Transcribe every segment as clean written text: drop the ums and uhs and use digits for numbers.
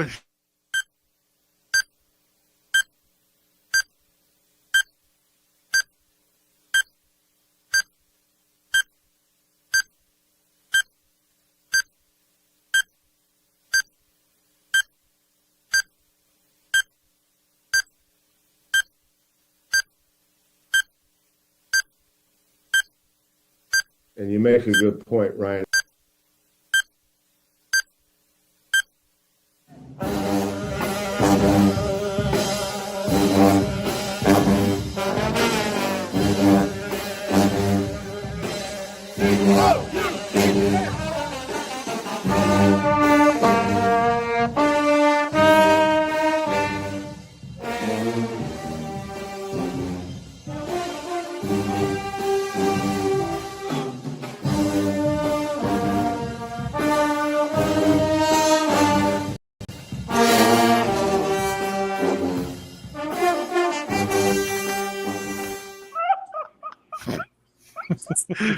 push. And you make a good point, Ryan.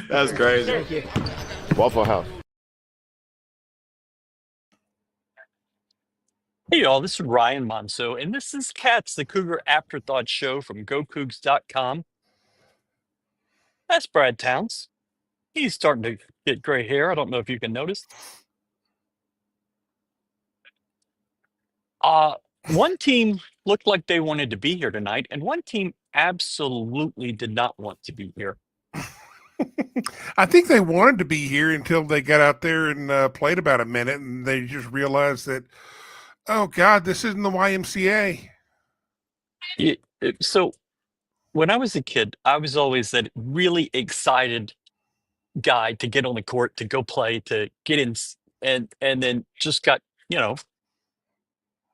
That's crazy. Thank you. Waffle House. Hey y'all, this is Ryan Monceaux, and this is Cats, the Cougar Afterthought Show from GoCoogs.com. That's Brad Towns. He's starting to get gray hair. I don't know if you can notice. One team looked like they wanted to be here tonight, and one team absolutely did not want to be here. I think they wanted to be here until they got out there and played about a minute, and they just realized that, oh God, this isn't the YMCA. So when I was a kid, I was always that really excited guy to get on the court, to go play, to get in, and then just got,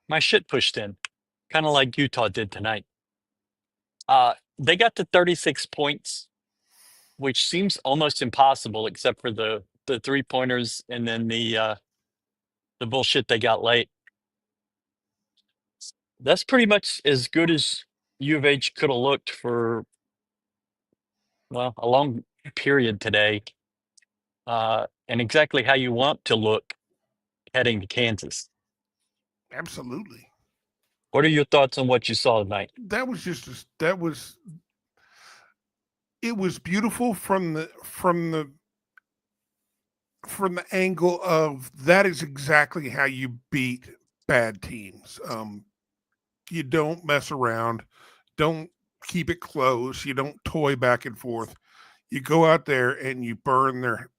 my shit pushed in, kind of like Utah did tonight. They got to 36 points, which seems almost impossible, except for the 3-pointers and then the bullshit they got late. That's pretty much as good as U of H could have looked for, well, a long period today, and exactly how you want to look heading to Kansas. Absolutely. What are your thoughts on what you saw tonight? That was it was beautiful from the angle of that is exactly how you beat bad teams. You don't mess around, don't keep it close, you don't toy back and forth. You go out there and you burn their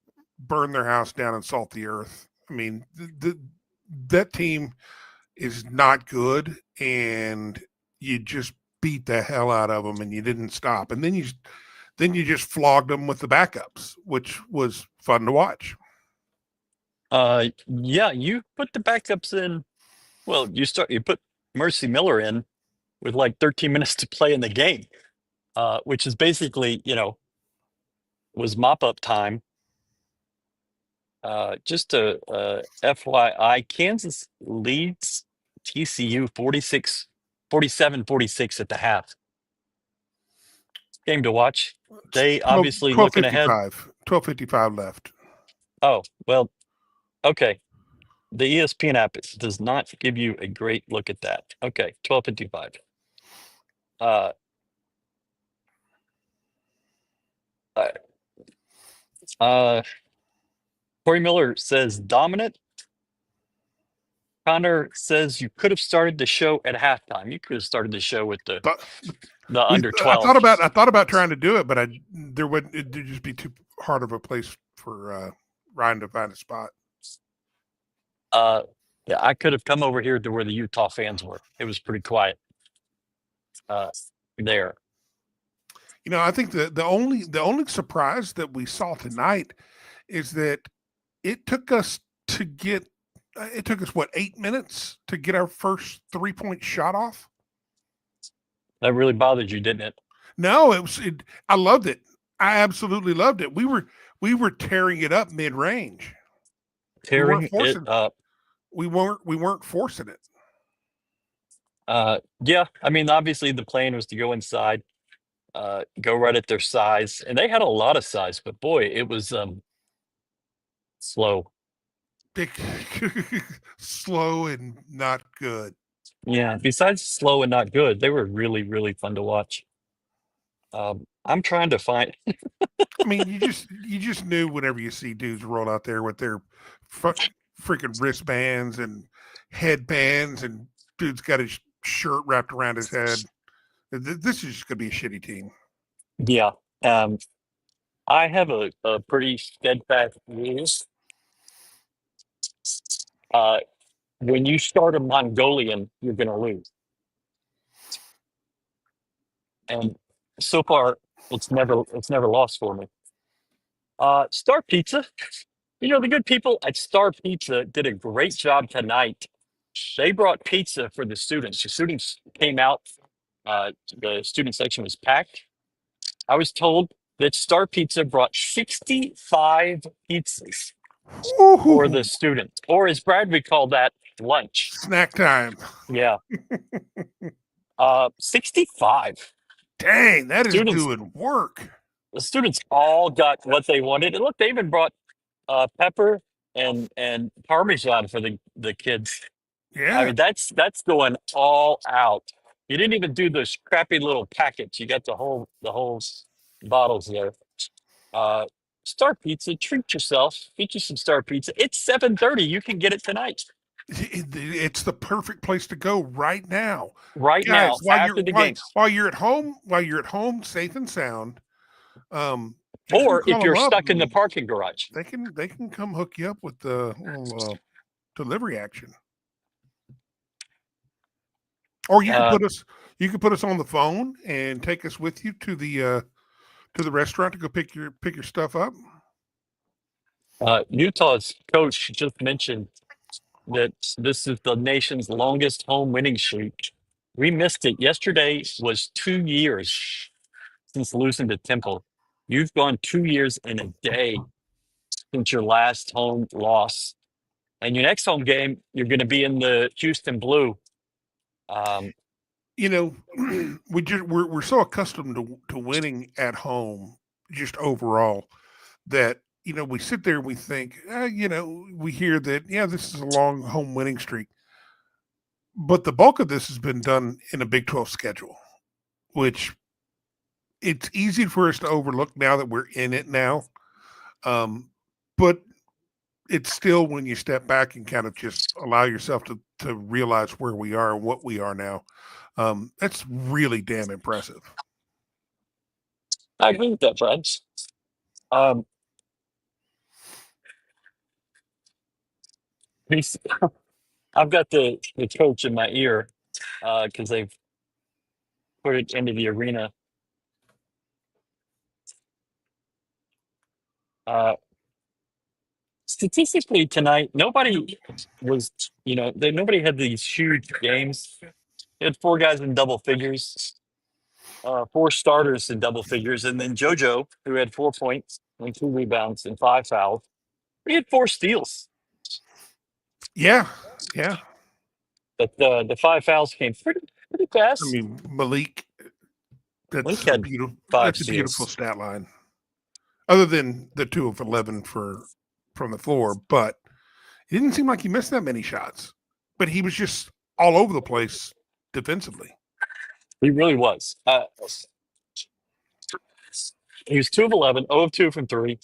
house down and salt the earth. I mean, that team is not good, and you just beat the hell out of them, and you didn't stop. And then you just flogged them with the backups, which was fun to watch. Yeah, you put the backups in. Well, you put Mercy Miller in with like 13 minutes to play in the game, which is basically, was mop up time. Just a FYI, Kansas leads TCU 47-46 at the half. Game to watch. They obviously looking ahead. 12:55 left. Oh, well, okay. The ESPN app does not give you a great look at that. Okay, 12:55. Corey Miller says dominant. Connor says you could have started the show at halftime. You could have started the show with the under 12. I thought about trying to do it, but it'd just be too hard of a place for Ryan to find a spot. Yeah, I could have come over here to where the Utah fans were. It was pretty quiet there. I think the only surprise that we saw tonight is that it took us what, 8 minutes to get our first 3-point shot off. That really bothered you, didn't it? No, I loved it. I absolutely loved it. We were tearing it up mid-range. Tearing it up. We weren't forcing it. Yeah, I mean, obviously the plan was to go inside, go right at their size, and they had a lot of size, but boy, it was slow. Slow and not good. Yeah. Besides slow and not good, they were really, really fun to watch. I'm trying to find. I mean, you just knew whenever you see dudes roll out there with their freaking wristbands and headbands, and dude's got his shirt wrapped around his head. This is just gonna be a shitty team. Yeah. I have a pretty steadfast rule. When you start a Mongolian, you're going to lose. And so far, it's never lost for me. Star Pizza, the good people at Star Pizza did a great job tonight. They brought pizza for the students. The students came out. The student section was packed. I was told that Star Pizza brought 65 pizzas for the students, or as Brad would call that, lunch. Snack time. Yeah. 65. Dang, that is Students- doing work. The students all got what they wanted. And look, they even brought pepper and Parmesan for the kids. Yeah. I mean, that's going all out. You didn't even do those crappy little packets. You got the whole bottles there. Star Pizza, treat yourself. Get you some Star Pizza. It's 7:30. You can get it tonight. It's the perfect place to go right now. Right Guys, now, after the game. while you're at home, safe and sound. You Or can if call you're them up stuck in the and parking garage. they can come hook you up with the little delivery action. Or you can put us on the phone and take us with you to the restaurant to go pick your stuff up. Utah's coach just mentioned that this is the nation's longest home winning streak. We missed it. Yesterday was 2 years since losing to Temple. You've gone 2 years and a day since your last home loss. And your next home game, you're going to be in the Houston Blue. We're so accustomed to winning at home, just overall, that we sit there and we think, we hear that, this is a long home winning streak, but the bulk of this has been done in a Big 12 schedule, which it's easy for us to overlook now that we're in it now. But it's still, when you step back and kind of just allow yourself to realize where we are and what we are now, that's really damn impressive. I agree with that, Brad. I've got the coach in my ear because they've put it into the arena. Statistically tonight, nobody was, nobody had these huge games. They had 4 guys in double figures, 4 starters in double figures, and then JoJo, who had 4 points and 2 rebounds and 5 fouls. He had 4 steals. Yeah. But the 5 fouls came pretty fast. I mean, Malik, that's had a beautiful. 5 That's a beautiful stat line. Other than the 2 of 11 from the floor, but it didn't seem like he missed that many shots. But he was just all over the place defensively. He really was. He was 2 of 11, 0 of 2 from 3,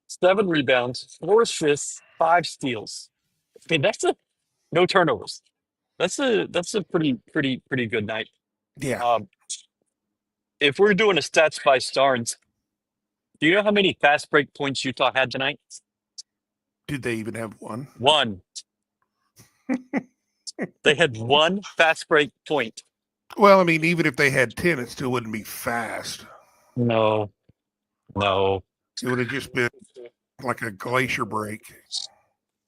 7 rebounds, 4 assists, 5 steals. I mean, that's no turnovers. That's a pretty good night. Yeah. If we're doing a stats by Starnes, do you know how many fast break points Utah had tonight? Did they even have one? 1. They had 1 fast break point. Well, I mean, even if they had 10, it still wouldn't be fast. No. It would have just been like a glacier break.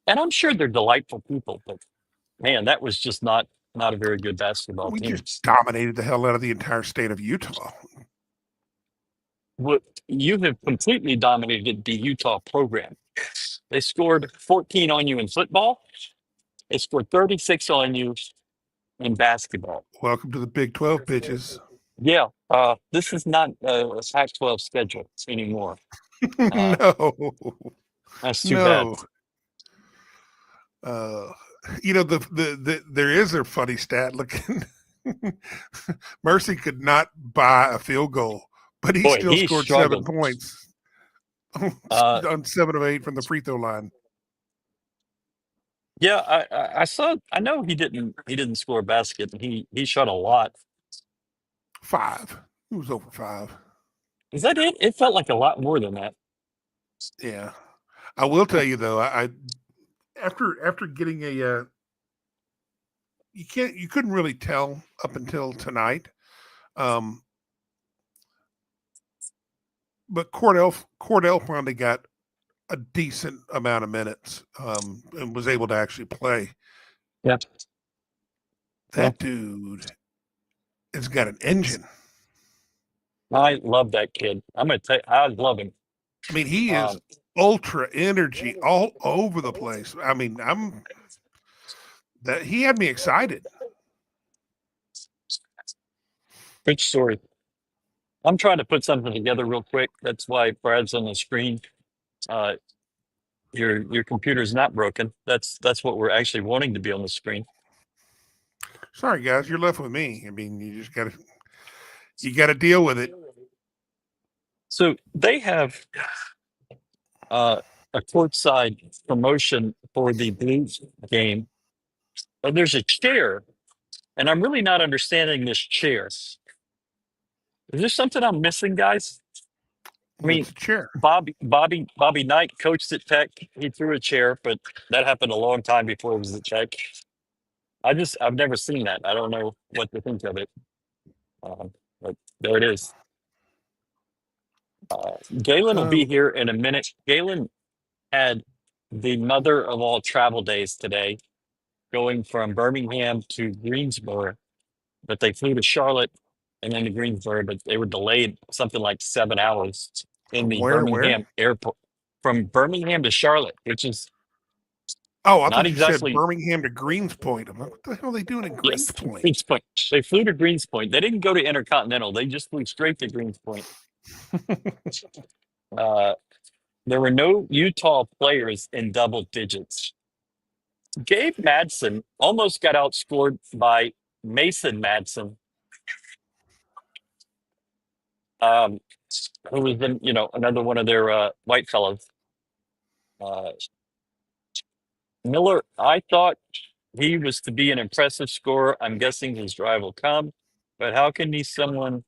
And I'm sure they're delightful people, but man, that was just not a very good basketball We team. just dominated the hell out of the entire state of Utah. You have completely dominated the Utah program. They scored 14 on you in football. They scored 36 on you in basketball. Welcome to the Big 12, bitches. Yeah, this is not a Pac-12 schedule anymore. No. That's too bad. There is a funny stat. Look, Mercy could not buy a field goal, but he Boy, still he scored 7 struggled. points Uh, on 7 of 8 from the free throw line. yeah, I saw. I know he didn't score a basket. He shot a lot. 5. He was over 5. Is that it? It felt like a lot more than that. Yeah, I will tell you though. I after getting a you couldn't really tell up until tonight. But Cordell finally got a decent amount of minutes and was able to actually play. Yeah. That dude has got an engine. I love that kid. I'm gonna tell you, I love him. I mean, he is ultra energy all over the place. I mean, he had me excited. Good story. I'm trying to put something together real quick. That's why Brad's on the screen. Your computer's not broken. That's what we're actually wanting to be on the screen. Sorry, guys, you're left with me. I mean, you got to deal with it. So they have a courtside promotion for the Blues game. And there's a chair, and I'm really not understanding this chair. Is there something I'm missing, guys? I mean, It's a chair. Bobby Knight coached at Tech. He threw a chair, but that happened a long time before it was at Tech. I've never seen that. I don't know what to think of it. But there it is. Galen will be here in a minute. Galen had the mother of all travel days today, going from Birmingham to Greensboro, but they flew to Charlotte and then to Greensboro, but they were delayed something like 7 hours in the Where? Birmingham airport. From Birmingham to Charlotte, which is Oh, I not thought you said exactly Birmingham to Greenspoint. I'm like, what the hell are they doing in yes, Greenspoint? Greenspoint. They flew to Greenspoint. They didn't go to Intercontinental. They just flew straight to Greenspoint. There were no Utah players in double digits. Gabe Madsen almost got outscored by Mason Madsen, who was another one of their white fellows. Miller, I thought he was to be an impressive scorer. I'm guessing his drive will come, but how can he, someone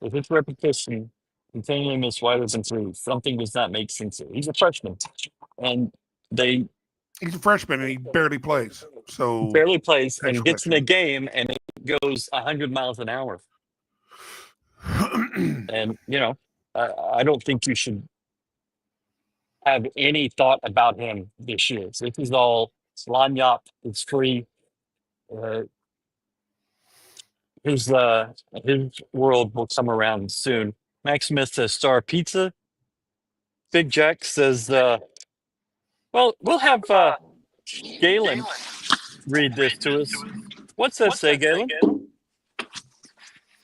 with his reputation, continually miss wide open threes? Something does not make sense. He's a freshman, and He's a freshman and he barely plays. So barely plays next and gets in a question. game and it goes 100 miles an hour. And I don't think you should have any thought about him this year. So this is all Lanyap. It's free. His world will come around soon. Max Smith says Star Pizza. Big Jack says, well, we'll have Galen read this to us. What's that say, Galen?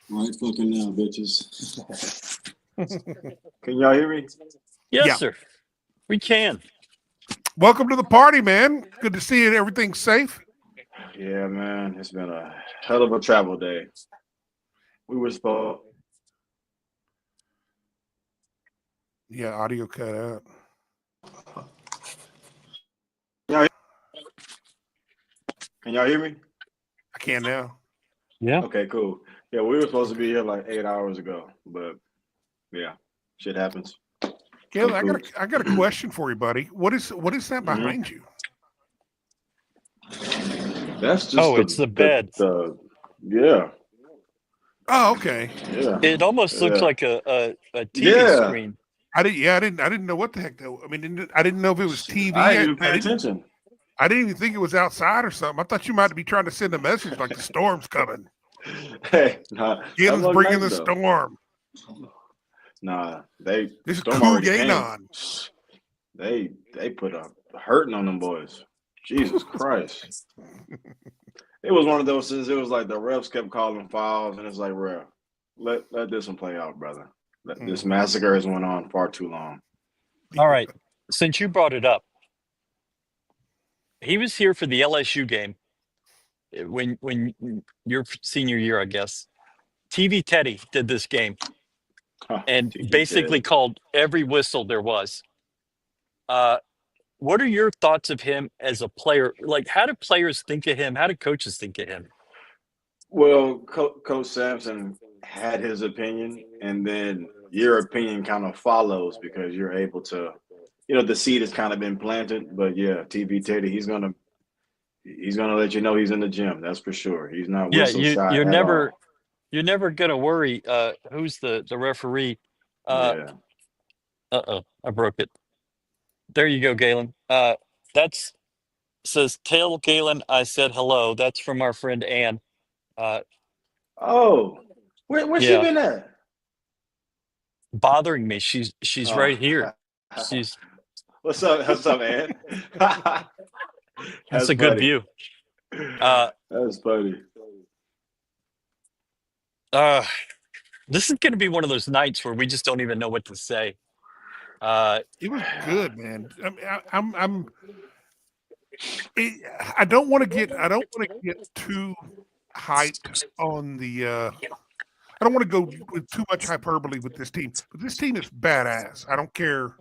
Right fucking now, bitches. Can y'all hear me? Yes, Yeah. sir. We can. Welcome to the party, man. Good to see you. Everything's safe. Yeah, man. It's been a hell of a travel day. We were supposed. Yeah, audio cut out. Can y'all hear me? I can now. Yeah. Okay, cool. Yeah, we were supposed to be here like 8 hours ago, but yeah, shit happens. Galen, I got a question for you, buddy. What is that behind you? That's just it's the bed. Yeah. Oh, okay. Yeah. It almost looks like a TV Yeah. screen. I didn't know what the heck though. I mean, I didn't know if it was TV. I didn't even pay attention. I didn't even think it was outside or something. I thought you might be trying to send a message like the storm's coming. Hey, nah, Galen's bringing the storm. Nah, this is storm already came. on. They put a hurting on them boys. Jesus Christ. It was one of those things. It was like the refs kept calling fouls, and it's like, ref, let this one play out, brother. This massacre has went on far too long. All right. Since you brought it up, he was here for the LSU game when your senior year, I guess. TV Teddy did this game and basically called every whistle there was. What are your thoughts of him as a player? Like, how do players think of him? How do coaches think of him? Well, Coach Sampson had his opinion, and then your opinion kind of follows because you're able to, the seed has kind of been planted. But yeah, TV Teddy, he's gonna let you know he's in the gym. That's for sure. He's not Yeah, whistle shy you're at never all. gonna worry. Who's the referee? Yeah. I broke it. There you go, Galen. That's says tell Galen I said hello. That's from our friend Ann. Uh, Oh, where's she yeah, been at? bothering me. She's Oh, right here. She's what's up? What's up, man? That's That's a good funny. view. Uh, That's funny. uh, this is going to be one of those nights where we just don't even know what to say. It was good, man. I don't want to get too hyped on the. I don't want to go with too much hyperbole with this team, but this team is badass. I don't care.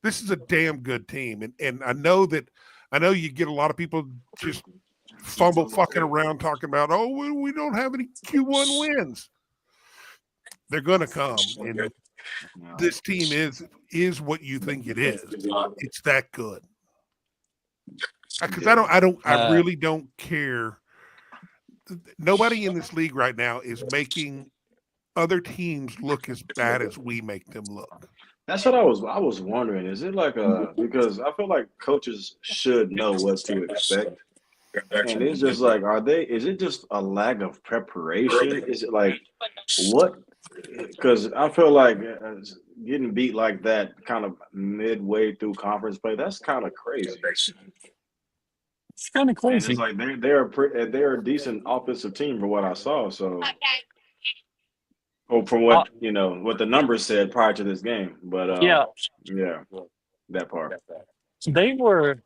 This is a damn good team, and I know you get a lot of people just fucking around talking about, oh, we don't have any Q1 wins. They're gonna come, and this team is what you think it is. It's that good. Because I really don't care. Nobody in this league right now is making other teams look as bad as we make them look. That's what I was wondering. Is it like because I feel like coaches should know what to expect. And it's just like, is it just a lack of preparation? Is it like what? Because I feel like getting beat like that kind of midway through conference play, that's kind of crazy. It's kind of And crazy. it's like they're a decent offensive team for what I saw. So, from what what the numbers said prior to this game, but yeah, that part. they were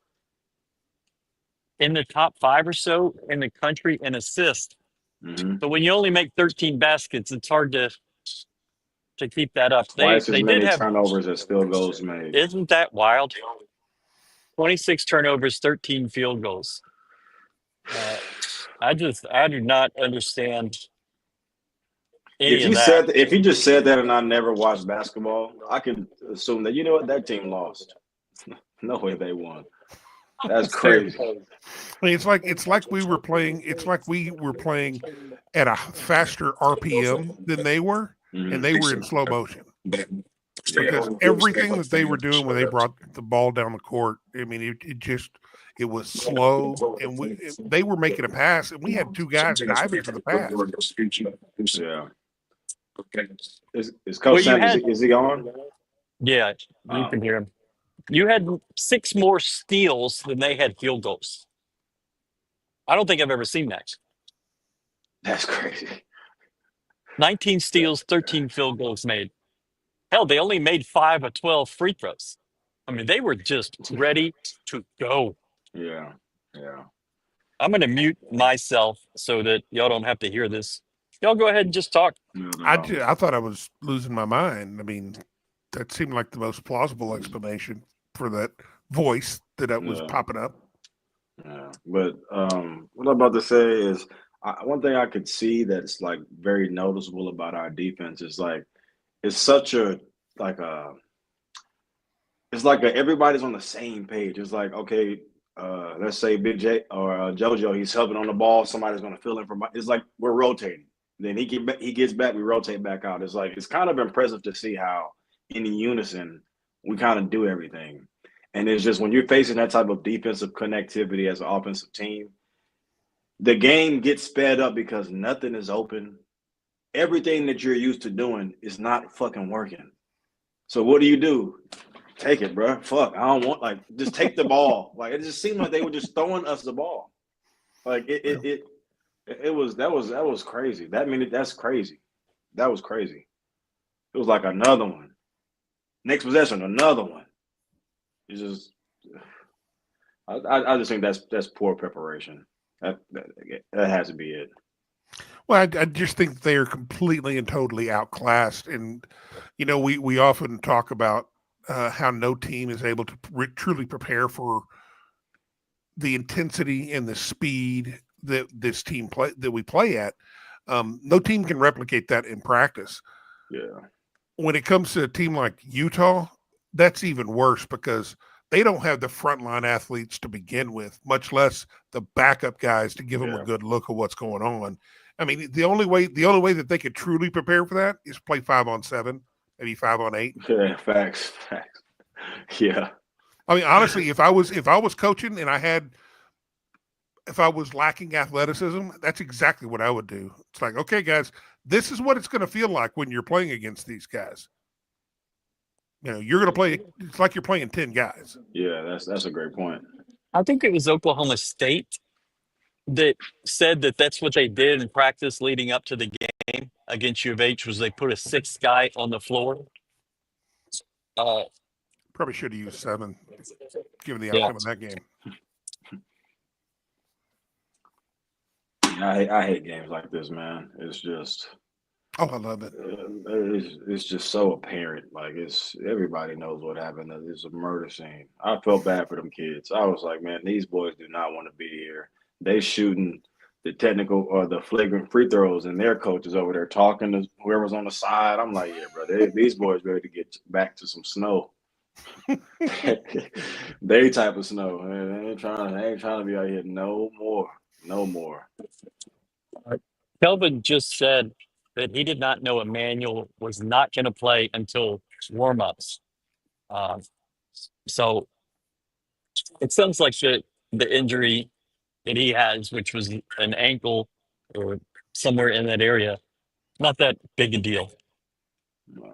in the top 5 or so in the country in assists. Mm-hmm. But when you only make 13 baskets, it's hard to keep that up. Twice They as did many have. turnovers as field goals made. Isn't that wild? 26 turnovers, 13 field goals. I do not understand any of that. If you just said that and I never watched basketball, I can assume that that team lost. No way they won. That's crazy. I mean, it's like we were playing. It's like we were playing at a faster RPM than they were, and they were in slow motion. Because everything that they were doing when they brought the ball down the court, I mean, it was slow, and they were making a pass, and we had 2 guys diving for the pass. Yeah. Is Coach Sam, is he on? Yeah, you can hear him. You had 6 more steals than they had field goals. I don't think I've ever seen that. That's crazy. 19 steals, 13 field goals made. Hell, they only made 5 of 12 free throws. I mean, they were just ready to go. Yeah. I'm going to mute myself so that y'all don't have to hear this. Y'all go ahead and just talk. I thought I was losing my mind. I mean, that seemed like the most plausible explanation for that voice that was popping up. Yeah, but what I'm about to say is one thing I could see that's like very noticeable about our defense is like it's such a everybody's on the same page. It's like, okay, let's say Big J or JoJo, he's helping on the ball. Somebody's going to fill in for. It's like we're rotating. Then he gets back, we rotate back out. It's like it's kind of impressive to see how in unison we kind of do everything. And it's just when you're facing that type of defensive connectivity as an offensive team, the game gets sped up because nothing is open. Everything that you're used to doing is not fucking working. So what do? Take it, bro. Fuck, I don't want just take the ball. Like it just seemed like they were just throwing us the ball. Like that was crazy. That's crazy. That was crazy. It was like another one. Next possession, another one. It's just I just think that's poor preparation. That has to be it. Well, I just think they are completely and totally outclassed. And, we often talk about how no team is able to truly prepare for the intensity and the speed that we play at. No team can replicate that in practice. Yeah. When it comes to a team like Utah, that's even worse because they don't have the frontline athletes to begin with, much less the backup guys to give them a good look at what's going on. I mean, the only way that they could truly prepare for that is play 5-on-7, maybe 5-on-8. Yeah, facts. Yeah. I mean, honestly, if I was coaching and if I was lacking athleticism, that's exactly what I would do. It's like, okay, guys, this is what it's going to feel like when you're playing against these guys. You're going to play. It's like you're playing 10 guys. Yeah, that's a great point. I think it was Oklahoma State that said that that's what they did in practice leading up to the game against U of H was they put a sixth guy on the floor. Probably should have used 7, given the Yeah. outcome of that game. I hate games like this, man. It's just Oh, I love it. it's just so apparent. Like everybody knows what happened. It's a murder scene. I felt bad for them kids. I was like, man, these boys do not want to be here. They shooting the technical or the flagrant free throws, and their coaches over there talking to whoever's on the side. I'm like, yeah, bro, these boys ready to get back to some snow. They type of snow. They ain't trying to be out here no more. Kelvin just said that he did not know Emmanuel was not going to play until warm-ups. So it sounds like the injury that he has, which was an ankle or somewhere in that area, not that big a deal.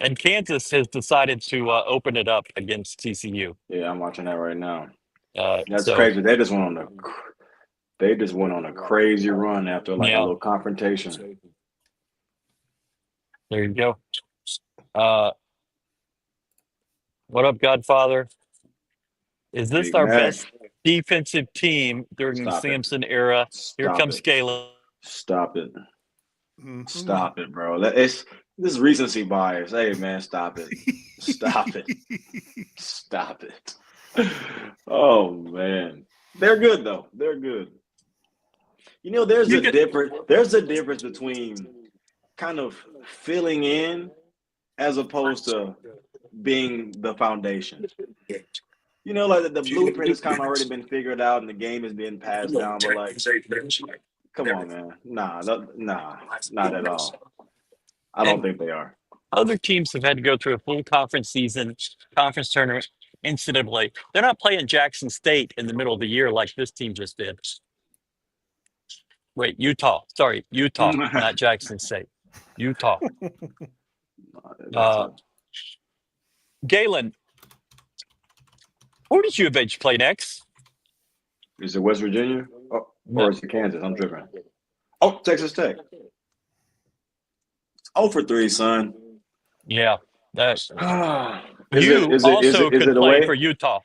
And Kansas has decided to open it up against TCU. Yeah, I'm watching that right now. That's So- crazy. They just went on a crazy run after a little confrontation. There you go. What up, Godfather? Is this Big our Mac. best defensive team during the Stop it. Sampson era? Here Stop comes it. Galen. Stop it. Mhm. Stop it, bro. This is recency bias. Hey, man, stop it. Stop it. Stop it. Oh, man. They're good, though. They're good. There's a difference between kind of filling in as opposed to being the foundation. Like the blueprint has kind of already been figured out and the game is being passed down, but like, come on, man. Nah, not at all. I don't think they are. Other teams have had to go through a full conference season, conference tournament, NCAA. They're not playing Jackson State in the middle of the year like this team just did. Wait, Utah. Sorry, Utah, not Jackson State. Utah. Galen, who did U of H play next? Is it West Virginia? Oh, No. or is it Kansas? I'm tripping. Oh, Texas Tech. 0 for 3, son. Yeah, that's Is you it also could play away? for Utah.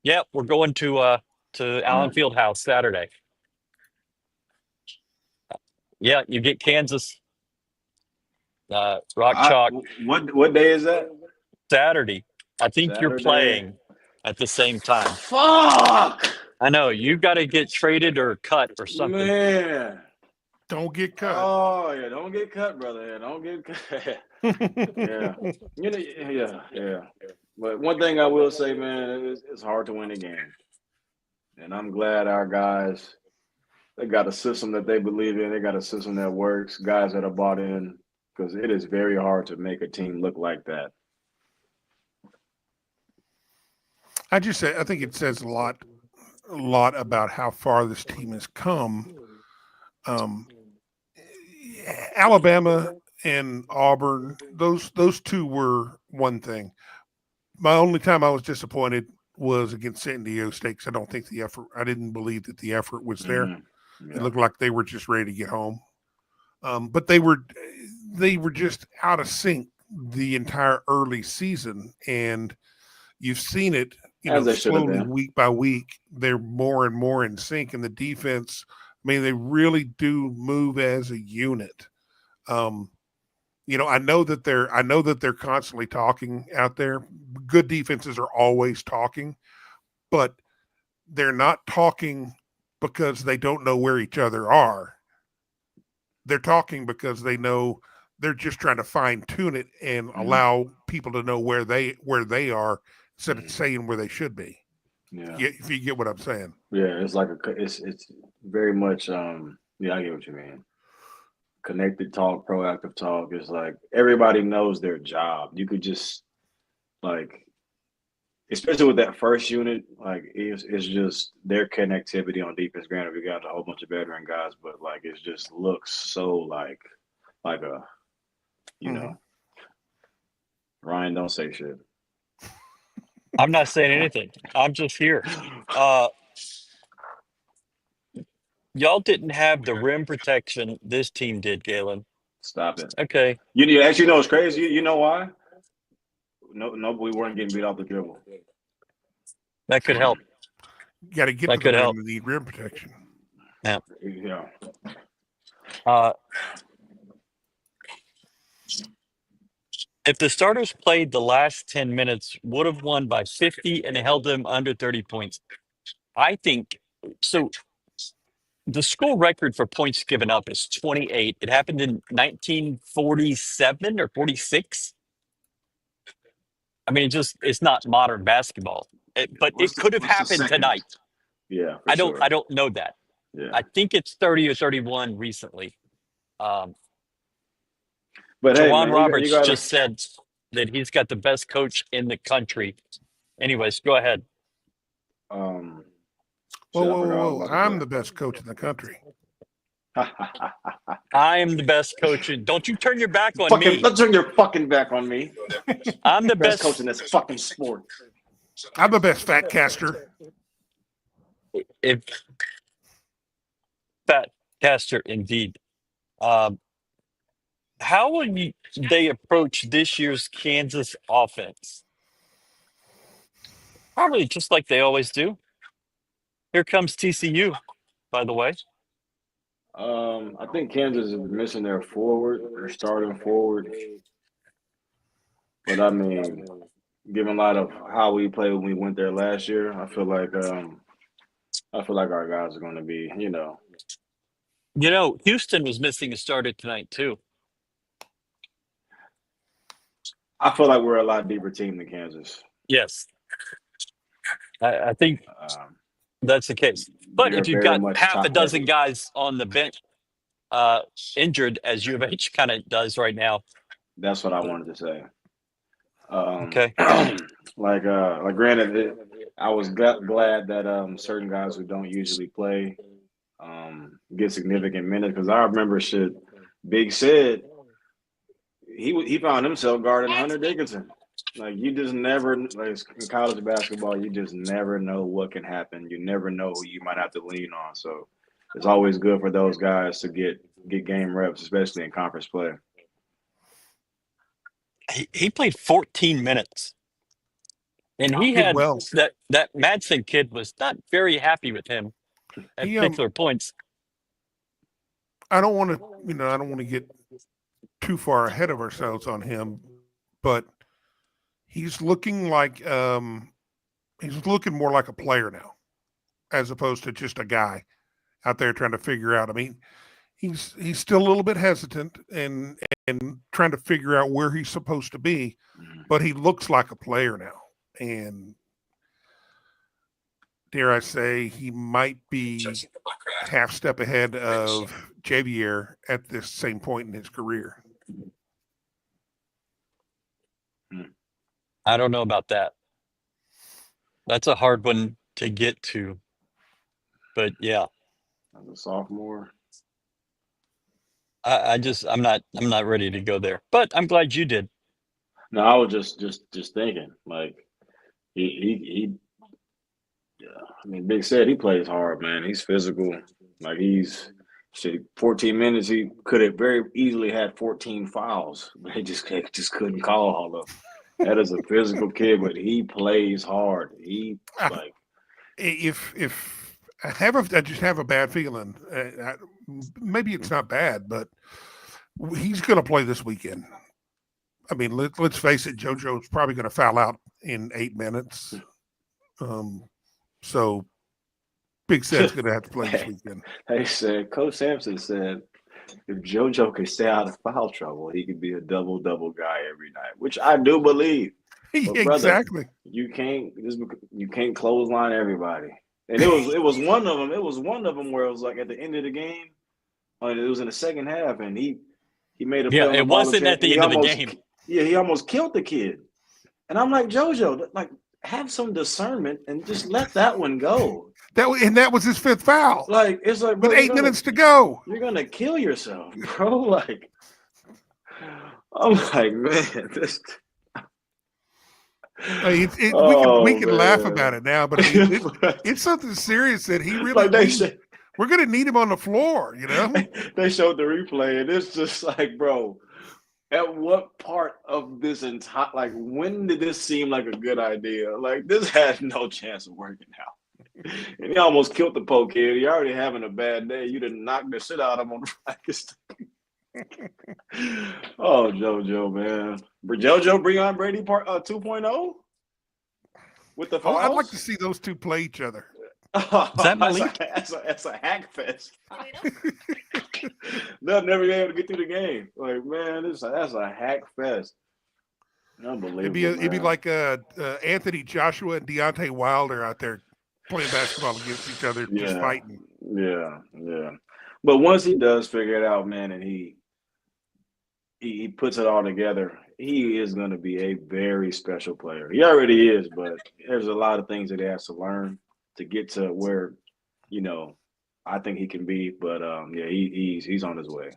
Yep, we're going to Allen Fieldhouse Saturday. Yeah, you get Kansas. Rock Chalk What day is that? Saturday. I think you're Saturday. playing at the same time. Fuck! I know you got to get traded or cut or something. Man. Don't get cut. Oh, yeah, don't get cut, brother. Yeah, don't get cut. Yeah. Yeah. But one thing I will say, man, it's hard to win a game. And I'm glad our guys, they got a system that they believe in. They got a system that works, guys that are bought in, because it is very hard to make a team look like that. I think it says a lot about how far this team has come. Alabama and Auburn, those two were one thing. My only time I was disappointed was against San Diego State because I didn't believe that the effort was there. Mm-hmm. Yeah. It looked like they were just ready to get home. But they were just out of sync the entire early season, and you've seen it As they should have slowly been. week by week, they're more and more in sync. And the defense, I mean, they really do move as a unit. I know that they're constantly talking out there. Good defenses are always talking, but they're not talking because they don't know where each other are. They're talking because they know they're just trying to fine tune it and allow people to know where they are instead of saying where they should be. Yeah. If you get what I'm saying. Yeah, it's like it's very much I get what you mean. Connected talk, proactive talk. It's like everybody knows their job. You could just especially with that first unit, it's just their connectivity on defense. Granted, we got a whole bunch of veteran guys, but it just looks so like a Ryan, don't say shit. I'm not saying anything. I'm just here. Y'all didn't have the rim protection this team did, Galen. Stop it. Okay. You actually know it's crazy. You know why? No, we weren't getting beat off the dribble. That could help. You got to get That to the could rim help. to need rim protection. Yeah. Yeah. If the starters played the last 10 minutes, would have won by 50 and held them under 30 points. I think so. The school record for points given up is 28. It happened in 1947 or 46. I mean, it's not modern basketball. But it could have happened tonight. Yeah, I don't know that. Yeah. I think it's 30 or 31 recently. But Jawan hey, man, Roberts you gotta, just said that he's got the best coach in the country. Anyways, go ahead. Whoa. I'm the best coach in the country. I am the best coach. Don't you turn your back on me. Don't turn your fucking back on me. I'm the best coach in this fucking sport. I'm the best fat caster. Fat caster, indeed. How will they approach this year's Kansas offense? Probably just like they always do. Here comes TCU, by the way. I think Kansas is missing their starting forward. But I mean, given a lot of how we played when we went there last year, I feel like our guys are going to be, Houston was missing a starter tonight too. I feel like we're a lot deeper team than Kansas. Yes, I think that's the case. But if you've got half a dozen guys on the bench injured, as U of H kind of does right now, that's what I wanted to say. Okay. Granted, I was glad that certain guys who don't usually play get significant minutes, because I remember Big said he found himself guarding Hunter Dickinson. You just never, in college basketball, you just never know what can happen. You never know who you might have to lean on. So it's always good for those guys to get game reps, especially in conference play. He played 14 minutes. And he had that Madsen kid was not very happy with him at particular points. I don't want to get too far ahead of ourselves on him, but he's looking like he's looking more like a player now, as opposed to just a guy out there trying to figure out. I mean, he's still a little bit hesitant and trying to figure out where he's supposed to be, but he looks like a player now. And dare I say, he might be half step ahead of Javier at this same point in his career. I don't know about that. That's a hard one to get to. But yeah. As a sophomore. I'm not ready to go there. But I'm glad you did. No, I was just thinking, he I mean, Big said he plays hard, man. He's physical. 14 minutes, he could have very easily had 14 fouls, but he just couldn't call all of them. That is a physical kid, but he plays hard. He like If I just have a bad feeling. Maybe it's not bad, but he's going to play this weekend. I mean, let's face it. JoJo's probably going to foul out in 8 minutes. So Big Seth's going to have to play this weekend. they said, Coach Sampson said, if JoJo can stay out of foul trouble, he could be a double-double guy every night, which I do believe. But Exactly. brother, you can't clothesline everybody. And it was one of them. It was one of them where it was like at the end of the game, it was in the second half, and he made a play on the it ball wasn't at the end of the game. Yeah, he almost killed the kid. And I'm like, JoJo, like have some discernment and just let that one go. That was his 5th foul. Like it's like, bro, with 8 minutes to go. You're gonna kill yourself, bro. Like, I'm like, man, this. We can laugh about it now, but I mean, it's something serious that he really. Like we're going to need him on the floor, you know. They showed the replay, and it's just like, bro, at what part of this entire, like, when did this seem like a good idea? Like, this had no chance of working out. And he almost killed the poor kid. He already having a bad day. You done knocked the shit out of him on the practice team. Oh, JoJo, man. JoJo bring on Brady part 2.0 with the fouls? I'd like to see those two play each other. Is that Malik? That's a hack fest. They'll never be able to get through the game. Like, man, that's a hack fest. Unbelievable. It'd be like Anthony Joshua and Deontay Wilder out there playing basketball against each other, just fighting. Yeah. But once he does figure it out, man, and he puts it all together, he is going to be a very special player. He already is, but there's a lot of things that he has to learn to get to where, I think he can be. But he's on his way.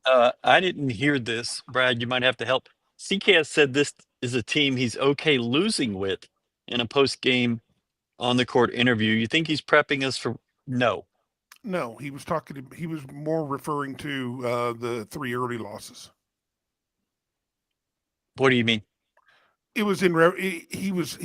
I didn't hear this, Brad. You might have to help. CK has said this is a team he's okay losing with in a post-game on-the-court interview. You think he's prepping us for no? No, he was more referring to the 3 early losses. What do you mean? It was he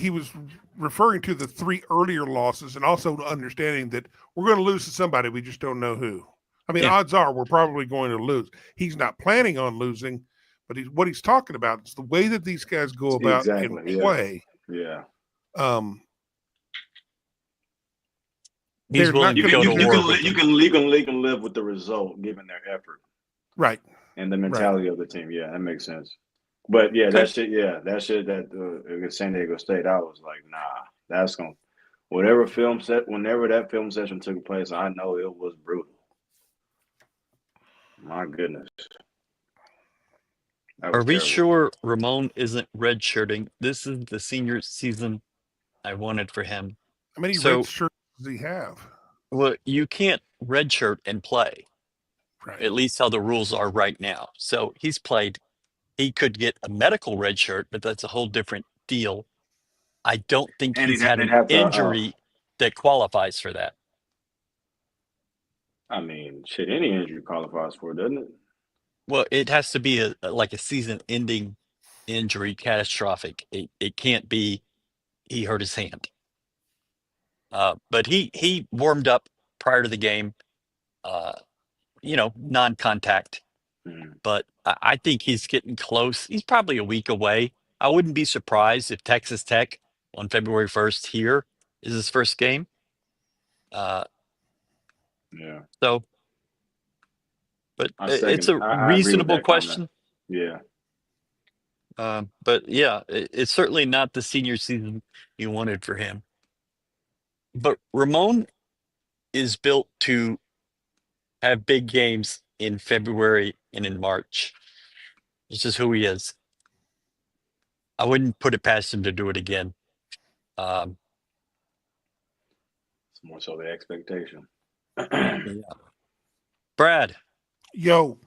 was referring to the 3 earlier losses, and also understanding that we're going to lose to somebody, we just don't know who. I mean, odds are we're probably going to lose. He's not planning on losing, but what he's talking about is the way that these guys go about and play. Yeah. He's willing to go to war. You can live with the result given their effort, right? And the mentality of the team. Yeah, that makes sense. But that shit against San Diego State, I was like, nah, that's gonna whenever that film session took place, I know it was brutal. My goodness. Are we sure Ramon isn't redshirting? This is the senior season I wanted for him. How many red shirts does he have? Well, you can't redshirt and play. Right. At least how the rules are right now. So he's played. He could get a medical red shirt, but that's a whole different deal. I don't think he's had an injury that qualifies for that. I mean, shit, any injury qualifies for it, doesn't it? Well, it has to be like a season-ending injury, catastrophic. It can't be he hurt his hand. But he warmed up prior to the game, non-contact. But I think he's getting close. He's probably a week away. I wouldn't be surprised if Texas Tech on February 1st here is his first game. So, but it's a reasonable question. Yeah. But yeah, it's certainly not the senior season you wanted for him. But Ramon is built to have big games in February and in March. It's just who he is. I wouldn't put it past him to do it again. It's more so the expectation. Yeah. Brad. Yo.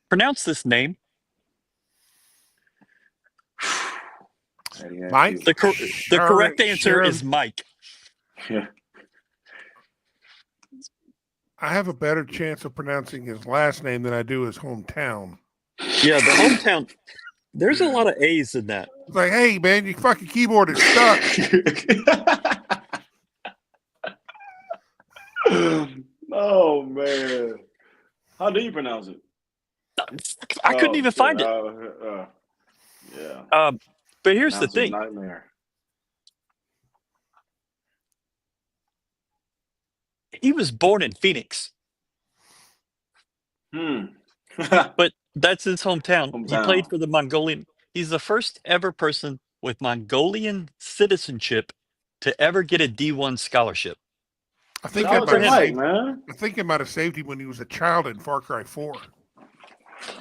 Pronounce this name. Mike? The correct answer is Mike. Yeah. I have a better chance of pronouncing his last name than I do his hometown. Yeah, the hometown. There's a lot of A's in that. It's like, hey, man, your fucking keyboard is stuck. Oh man, how do you pronounce it? I couldn't Oh, even shit. find it. Yeah, But here's the pronounce it thing. nightmare. He was born in Phoenix, but that's his hometown. He played Hometown. for the Mongolian. He's the first ever person with Mongolian citizenship to ever get a D1 scholarship. I think Shout I out might to have Mike, saved. man. I think it might have saved him when he was a child in Far Cry 4.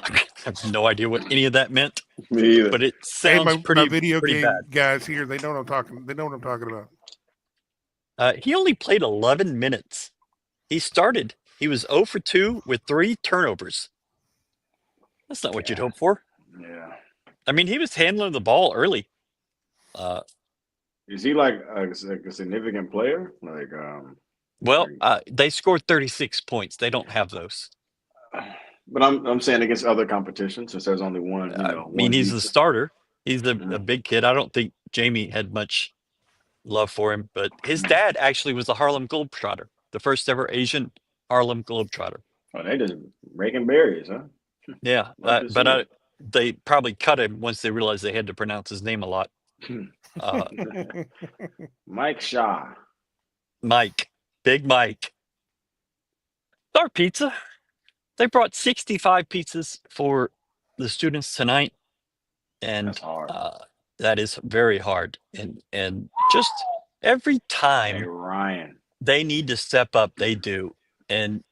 I have no idea what any of that meant, Me either. but it Hey, sounds my video pretty game bad. guys here, they know what I'm talking. They know what I'm talking about. He only played 11 minutes. He started. He was 0 for 2 with 3 turnovers. That's not what you'd hope for. Yeah. I mean, he was handling the ball early. Is he like a significant player? They scored 36 points. They don't have those. But I'm saying against other competitions, since there's only one. I mean, he's the starter. He's a big kid. I don't think Jamie had much love for him, but his dad actually was a Harlem Globetrotter, the first ever Asian Harlem Globetrotter. Oh, they just breaking barriers, huh? Yeah, they probably cut him once they realized they had to pronounce his name a lot. Mike Shaw. Mike, Big Mike. Our pizza. They brought 65 pizzas for the students tonight, and That's hard. that is very hard. And just every time Hey, Ryan. they need to step up, they do. And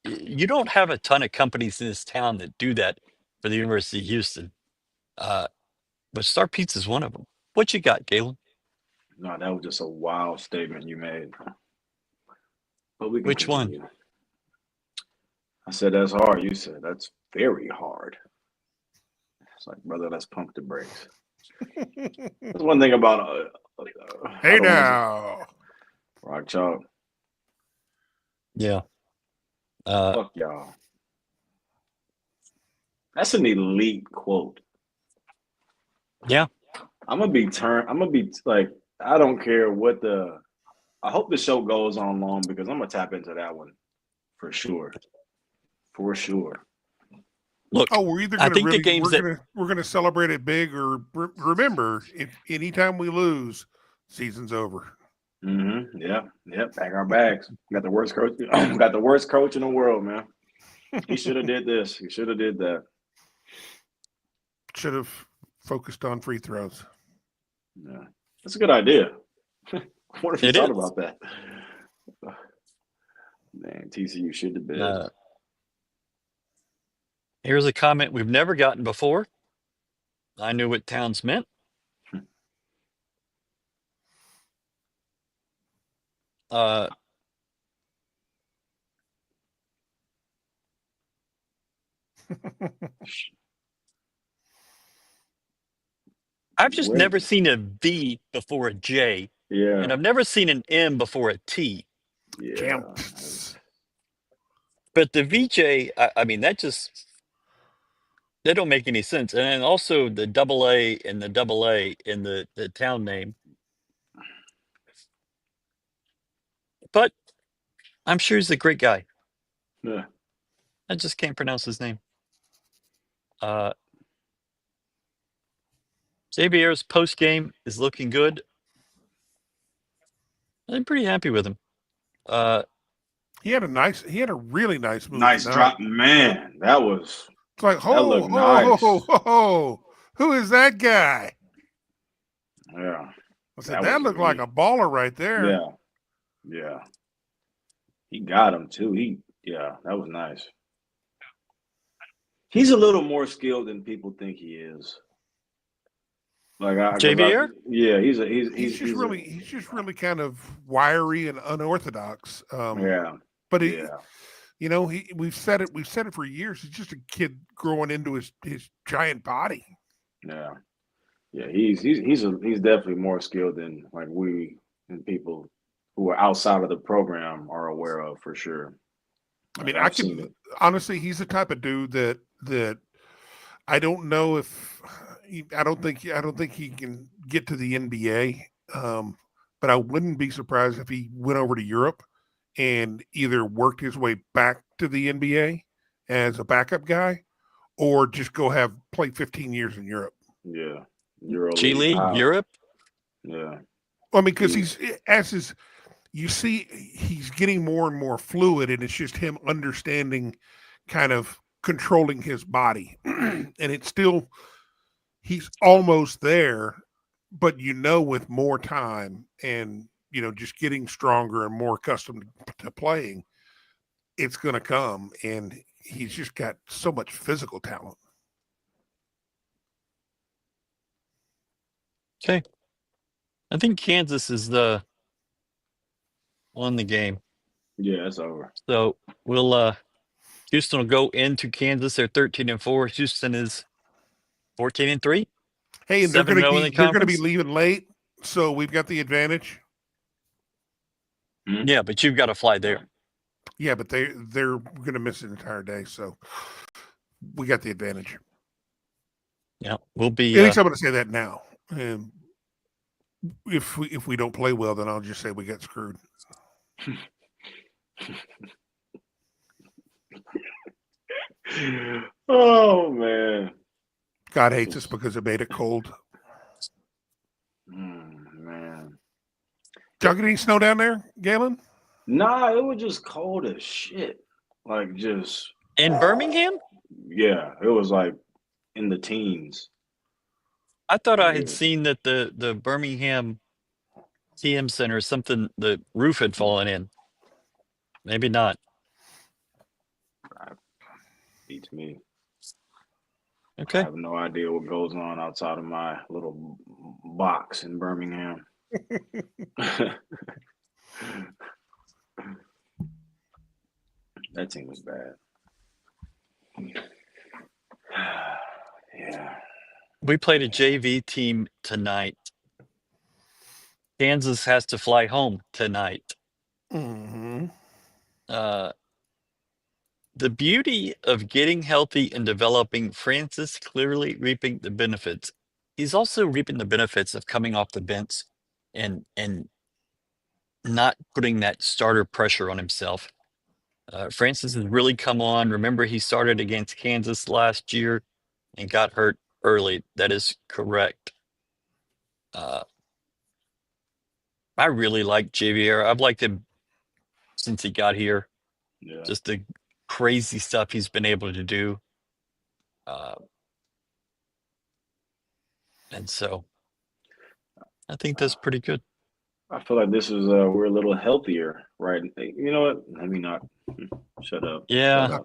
you don't have a ton of companies in this town that do that for the University of Houston. But Star Pizza is one of them. What you got, Galen? No, that was just a wild statement you made. But we can Which continue. one? I said that's hard. You said that's very hard. It's like, brother, let's pump the brakes. That's one thing about Hey now, Rock Chalk. Yeah. Fuck y'all. That's an elite quote. Yeah. I'm gonna be like, I don't care what I hope the show goes on long because I'm gonna tap into that one for sure. For sure. Look, oh, we're either I going to think the really games we're gonna celebrate it big, or remember, if anytime we lose, season's over. Mm-hmm. Yeah. Pack our bags. Got the worst coach. Got the worst coach in the world, man. He should have did this. He should have did that. Should have focused on free throws. Yeah, that's a good idea. What if you It thought is. about that? Man, TCU should have been. Here's a comment we've never gotten before. I knew what towns meant. I've just never seen a V before a J, Yeah. and I've never seen an M before a T. Yeah. But the VJ, I mean, that don't make any sense. And then also the double A and the double A in the town name. But I'm sure he's a great guy. Yeah. I just can't pronounce his name. Xavier's post game is looking good. I'm pretty happy with him. He had a really nice move. Nice tonight. drop, man. That was. It's like, Nice. Who is that guy? Yeah. I said that looked like a baller right there. Yeah. He got him too. That was nice. He's a little more skilled than people think he is. Like JVR? Yeah, he's just really kind of wiry and unorthodox. But we've said it for years. He's just a kid growing into his giant body. Yeah. He's definitely more skilled than like we and people who are outside of the program are aware of for sure. I mean, honestly, he's the type of dude that I don't know if I don't think he can get to the NBA. But I wouldn't be surprised if he went over to Europe and either worked his way back to the NBA as a backup guy, or just play 15 years in Europe. Yeah. G EuroLeague. League, Europe. Yeah. I mean, because you see, he's getting more and more fluid, and it's just him understanding, kind of controlling his body, and he's almost there, but with more time and just getting stronger and more accustomed to playing, it's going to come, and he's just got so much physical talent. Okay. I think Kansas is won the game. Yeah, it's over. So we'll Houston will go into Kansas. They're 13-4. Houston is 14-3. Hey, and they're 7-0 in the going to be conference. leaving late, so we've got the advantage. Yeah, but you've got to fly there. Yeah, but they're going to miss an entire day, so we got the advantage. Yeah, we'll be. At least I'm going to say that now. And if we don't play well, then I'll just say we got screwed. Oh man, God hates us because it made it cold. Man, Y'all get any snow down there, Galen? nah, it was just cold as shit. Like just In Birmingham? yeah, it was like in the teens. I thought I had Yeah. seen that the Birmingham TM Center, something, the roof had fallen in. Maybe not. Beats me. I Okay. have no idea what goes on outside of my little box in Birmingham. That team was bad. Yeah. We played a JV team tonight. Kansas has to fly home tonight. Mm-hmm. The beauty of getting healthy and developing, Francis clearly reaping the benefits. He's also reaping the benefits of coming off the bench and not putting that starter pressure on himself. Francis has really come on. Remember, he started against Kansas last year and got hurt early. That is correct. I really like JVR. I've liked him since he got here. Yeah. Just the crazy stuff he's been able to do. And so I think that's pretty good. I feel like this is we're a little healthier, right? You know what? Let me not shut up. Yeah. Shut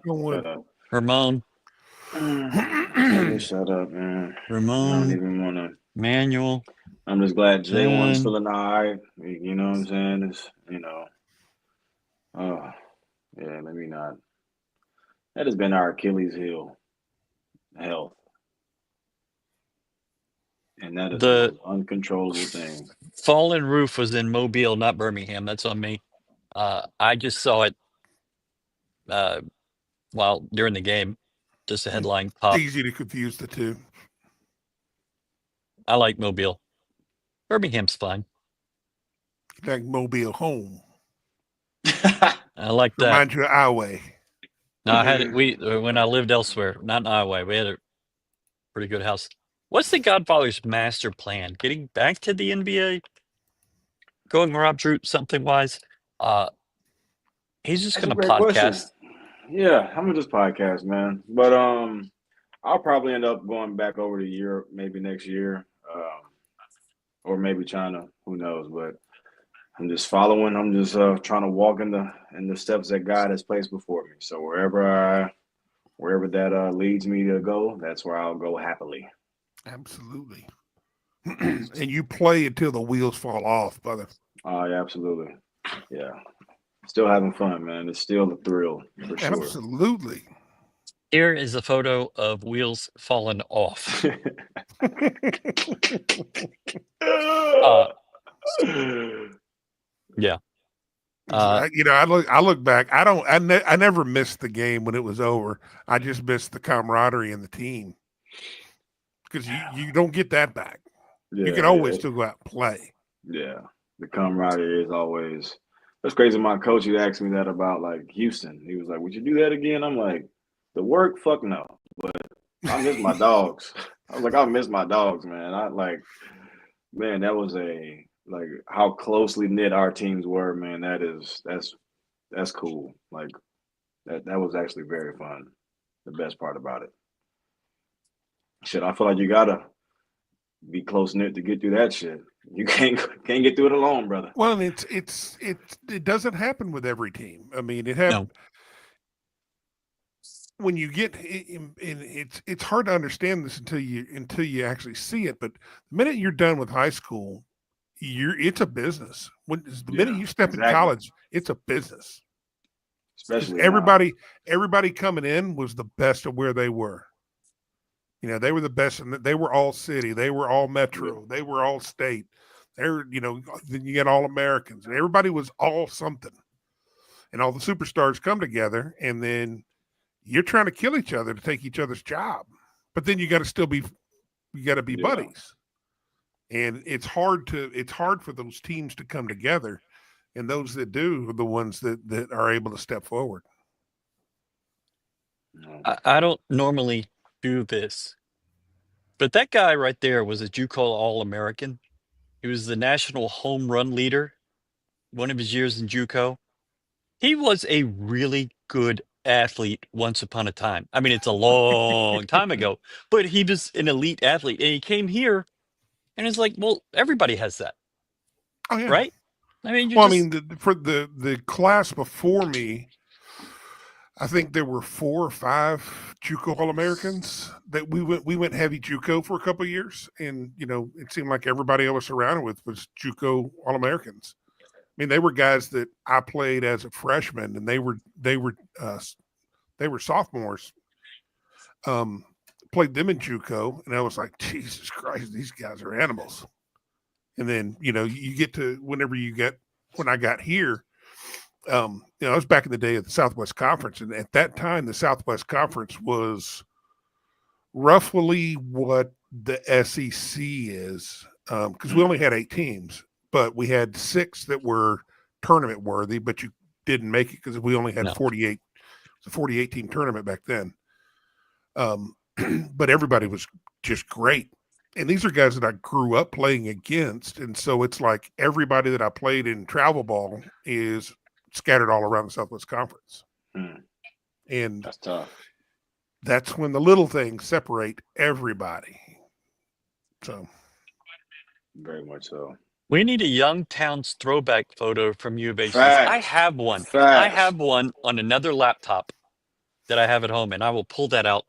up. Ramon. Let me shut up, man. I don't Ramon. even want to. Manuel. I'm just glad J1's Jen. feeling all right. You know what I'm saying? It's, oh, yeah, let me not. That has been our Achilles heel, health. And that is the most uncontrollable thing. Fallen roof was in Mobile, not Birmingham. That's on me. I just saw it while during the game. Just a headline pop. Easy to confuse the two. I like Mobile. Birmingham's fine. Like Mobile home. I like that. Remind you of Iowa. No, I had it. When I lived elsewhere, not in Iowa, we had a pretty good house. What's the Godfather's master plan? Getting back to the NBA? Going Rob Drew something wise? He's just That's going a to great podcast. question. Yeah, I'm gonna just podcast, man. But I'll probably end up going back over to Europe maybe next year, or maybe China. Who knows? But I'm just following. I'm just trying to walk in the steps that God has placed before me. So wherever that leads me to go, that's where I'll go happily. Absolutely. And you play until the wheels fall off, brother. Oh, yeah, absolutely. Yeah. Still having fun, man. It's still a thrill, for sure. Absolutely. Here is a photo of wheels falling off. Yeah. I look back. I never missed the game when it was over. I just missed the camaraderie and the team. because you don't get that back. Yeah, You can always still go out and play. yeah. The camaraderie is always. That's crazy. My coach, he asked me that about like Houston. He was like, "Would you do that again?" I'm like, "The work, fuck no." But I miss my dogs. I was like, I miss my dogs, man. Man, that was like how closely knit our teams were, man. That's cool. Like that was actually very fun. The best part about it. Shit, I feel like you gotta be close knit to get through that shit. You can't get through it alone, brother. Well, and it doesn't happen with every team. I mean, it happens No. when you get and it's hard to understand this until you actually see it. But the minute you're done with high school, it's a business. The minute Yeah, you step in exactly. college, it's a business. 'Cause Especially now. everybody coming in was the best of where they were. You know, they were the best, and they were all city, they were all metro, they were all state. They're, then you get all Americans, and everybody was all something. And all the superstars come together, and then you're trying to kill each other to take each other's job. But then you got to be Yeah. buddies. And it's hard for those teams to come together, and those that do are the ones that are able to step forward. No. I don't normally do this, but that guy right there was a JUCO All-American. He was the national home run leader one of his years in JUCO. He was a really good athlete once upon a time. I mean, it's a long time ago, but he was an elite athlete, and he came here, and it's like, well, everybody has that, Oh yeah. right? I mean, you Well, I just mean, for the class before me, I think there were 4 or 5 JUCO All Americans that we went heavy JUCO for a couple of years, and it seemed like everybody I was surrounded with was JUCO All Americans. I mean, they were guys that I played as a freshman, and they were sophomores. Played them in JUCO, and I was like, Jesus Christ, these guys are animals. And then you get to when I got here. It was back in the day of the Southwest Conference, and at that time, the Southwest Conference was roughly what the SEC is, because we only had 8 teams, but we had 6 that were tournament worthy, but you didn't make it because we only had No. 48. It's a 48 team tournament back then. But everybody was just great. And these are guys that I grew up playing against. And so it's like everybody that I played in travel ball is scattered all around the Southwest Conference. And That's tough. that's when the little things separate everybody. So Very much so. we need a Youngtowns throwback photo from U of H. Facts. I have one. I Facts. have one on another laptop that I have at home, and I will pull that out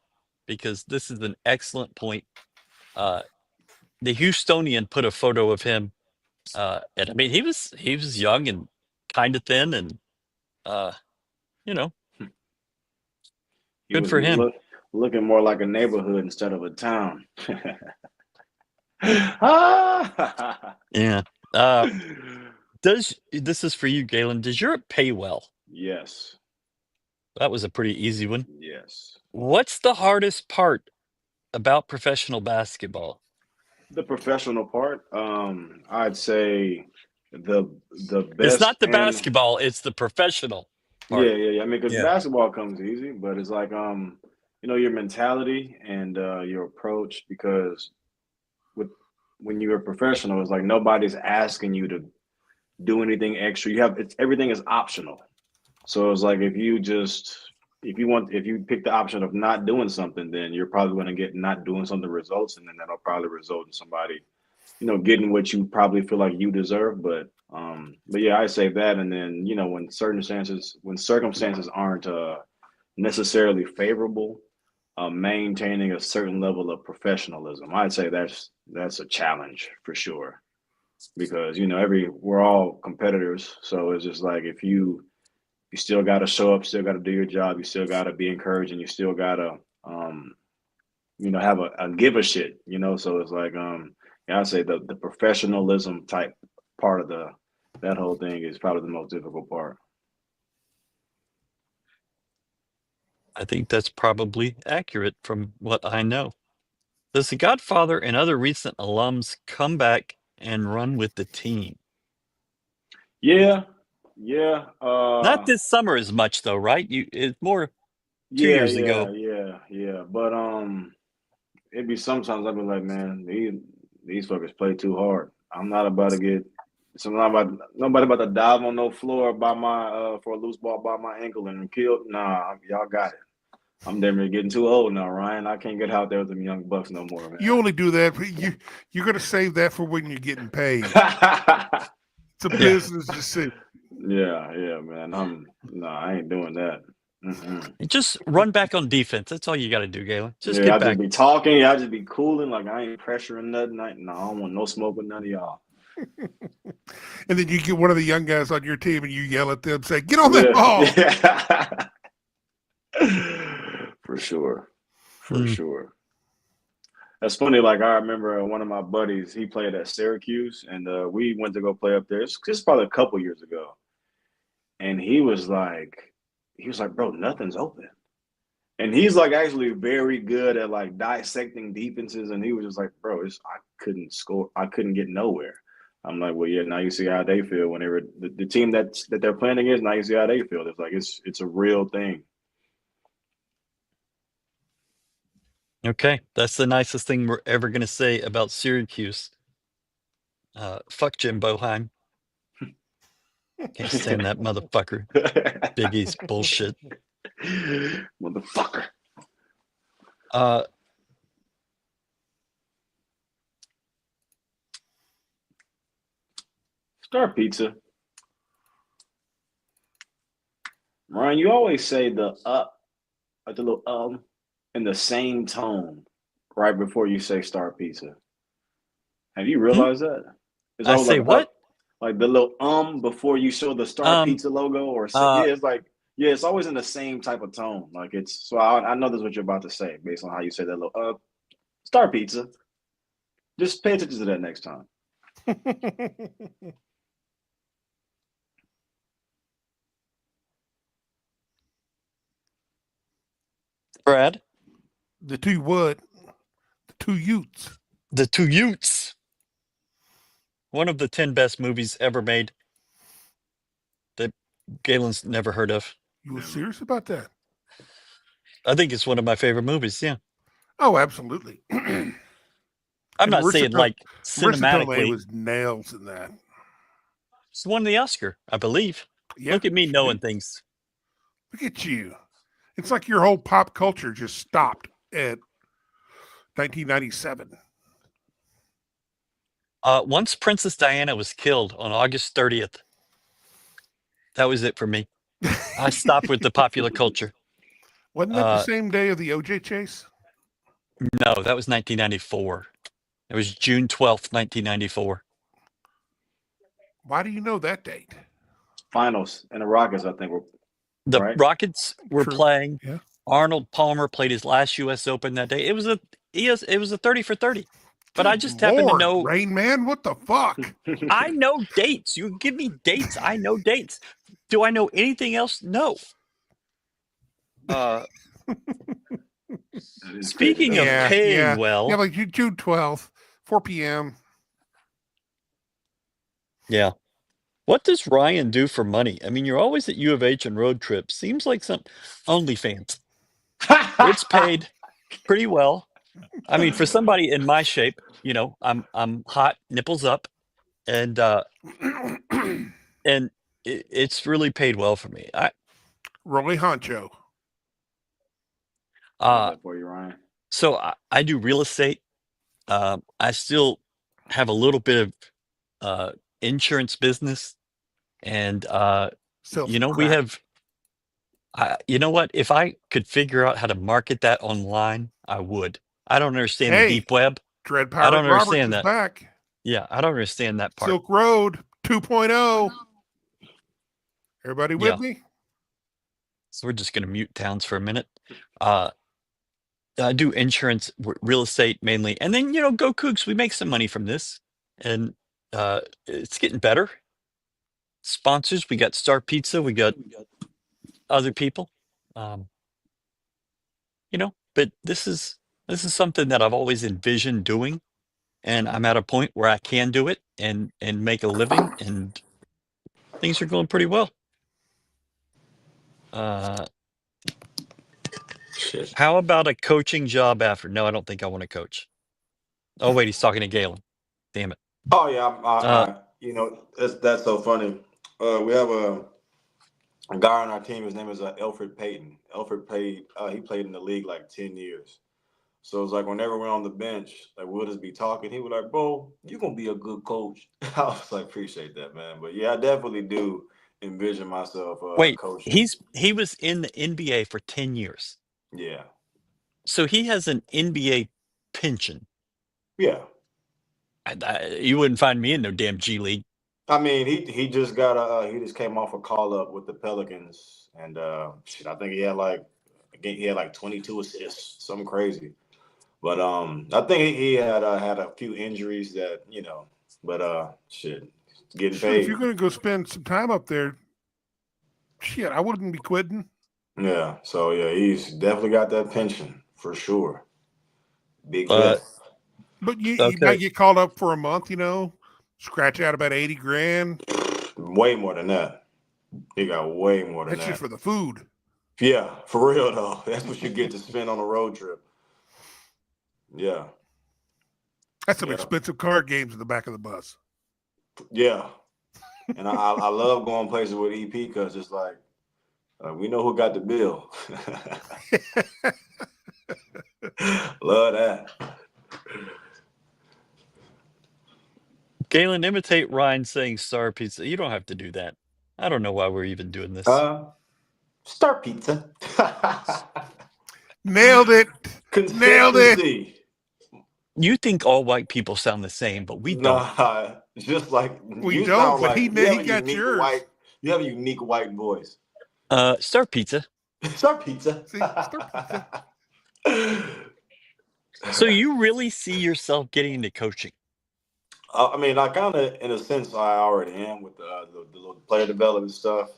because this is an excellent point. The Houstonian put a photo of him, and I mean he was young and kind of thin, and you know, He good was for him. looking more like a neighborhood instead of a town. Yeah. This is for you, Galen? Does Europe pay well? Yes. That was a pretty easy one. Yes. What's the hardest part about professional basketball? The professional part, I'd say the best. It's not the and basketball; it's the professional part. yeah. I mean, because Yeah. basketball comes easy, but it's like your mentality and your approach. Because when you're a professional, it's like nobody's asking you to do anything extra. Everything is optional. So it's like if you pick the option of not doing something, then you're probably going to get not doing something results, and then that'll probably result in somebody, getting what you probably feel like you deserve. But yeah, I say that, and then when circumstances aren't necessarily favorable, maintaining a certain level of professionalism, I'd say that's a challenge for sure, because we're all competitors, so it's just like if you still got to show up, still got to do your job, you still got to be encouraged, and you still got to have a give a shit, so it's like yeah, I'd say the professionalism type part of that whole thing is probably the most difficult part. I think that's probably accurate from what I know. Does the Godfather and other recent alums come back and run with the team? Yeah. Not this summer as much, though, right? It's more 2 years ago. Yeah. But it'd be sometimes I'd be like, man, these fuckers play too hard. I'm not about to get. So nobody about to dive on no floor by my for a loose ball by my ankle and kill. Nah, y'all got it. I'm damn near getting too old now, Ryan. I can't get out there with them young bucks no more, man. You only do that. You're going to save that for when you're getting paid. It's a business decision. Yeah, man. I ain't doing that. Just run back on defense. That's all you got to do, Galen. Just I get back. just be talking. I just be cooling. Like I ain't pressuring nothing. I don't want no smoke with none of y'all. And then you get one of the young guys on your team and you yell at them, say, "Get on that ball." Yeah. For sure. That's funny. Like I remember one of my buddies, he played at Syracuse, and we went to go play up there. It's probably a couple years ago, and he was like, "Bro, nothing's open." And he's like actually very good at like dissecting defenses, and he was just like, "Bro, I couldn't score. I couldn't get nowhere." I'm like, "Well, yeah. Now you see how they feel whenever the team that they're playing against. Now you see how they feel. It's like it's a real thing." Okay, that's the nicest thing we're ever going to say about Syracuse. Fuck Jim Boheim. Can't stand that motherfucker. Big East bullshit. Motherfucker. Star Pizza. Ryan, you always say the like the little in the same tone right before you say Star Pizza. Have you realized that? It's I always say like what? Like the little before you show the Star Pizza logo or it's like it's always in the same type of tone. Like it's so I know this is what you're about to say based on how you say that little Star Pizza. Just pay attention to that next time. Brad? The two what? The two Utes. The Two Utes. One of the 10 best movies ever made that Galen's never heard of. You were serious about that? I think it's one of my favorite movies, yeah. Oh, absolutely. I'm not saying like cinematically. Was nails in that. It's won the Oscar, I believe. Yeah, look at me knowing things. Look at you. It's like your whole pop culture just stopped at 1997. Once Princess Diana was killed on August 30th, that was it for me. I stopped with the popular culture. Wasn't that the same day of the OJ chase? No, that was 1994. It was June 12th, 1994. Why do you know that date? Finals and the Rockets, I think, were the right? Rockets were playing. Yeah. Arnold Palmer played his last U.S. Open that day. It was a 30 for 30. But Good I just happen to know. Rain Man, what the fuck? I know dates. You give me dates. I know dates. Do I know anything else? No. Speaking of paying well. Yeah, like June 12th, 4 p.m. Yeah. What does Ryan do for money? I mean, you're always at U of H and road trips. Seems like some OnlyFans. It's paid pretty well. I mean, for somebody in my shape, you know, I'm hot, nipples up, and it's really paid well for me. Rolly Honcho. For you, Ryan. So I do real estate. I still have a little bit of insurance business, and you know, we have. You know what? If I could figure out how to market that online, I would. I don't understand the deep web. Dread I don't Pirate understand Roberts that. is back. Yeah, I don't understand that part. Silk Road 2.0. Everybody with me? So we're just going to mute towns for a minute. I do insurance, real estate mainly. And then, you know, GoCoogs, we make some money from this. And it's getting better. Sponsors, we got Star Pizza, we got other people. You know, but this is This is something that I've always envisioned doing, and I'm at a point where I can do it and make a living, and things are going pretty well. Shit. How about a coaching job after? No, I don't think I want to coach. Oh wait, he's talking to Galen. Damn it. Oh yeah, Uh, that's so funny. We have a guy on our team. His name is Alfred Payton. Alfred played. He played in the league like 10 years. So it's like whenever we're on the bench, like we'll just be talking. He was like, "Bro, you're gonna be a good coach." I was like, "Appreciate that, man." But yeah, I definitely do envision myself wait, coaching. he was in the NBA for 10 years. Yeah, So he has an NBA pension. yeah. You wouldn't find me in no damn G League. I mean, he just got he just came off a call up with the Pelicans, and shit, I think he had like 22 assists, something crazy. But I think he had a few injuries that but shit, getting Shoot, if paid. you're going to go spend some time up there, shit, I wouldn't be quitting. Yeah, so yeah, he's definitely got that pension for sure. Big Uh, vet. But you okay. might get called up for a month, scratch out about 80 grand. Way more than that. He got way more than That's that. just for the food. Yeah, for real though. That's what you get to spend on a road trip. Yeah, That's some yeah, expensive card games in the back of the bus. yeah. And I love going places with EP because it's like we know who got the bill. Love that. Galen, imitate Ryan saying star pizza. You don't have to do that. I don't know why we're even doing this. Star Pizza. Nailed it. Nailed it. Consistency. You think all white people sound the same, but we don't. Nah, just like We you don't, sound but like he you have a got unique yours. you have a unique white voice. Star pizza. Star Pizza. See, Star Pizza. So you really see yourself getting into coaching? I mean, I kind of, in a sense, I already am with the little player development stuff,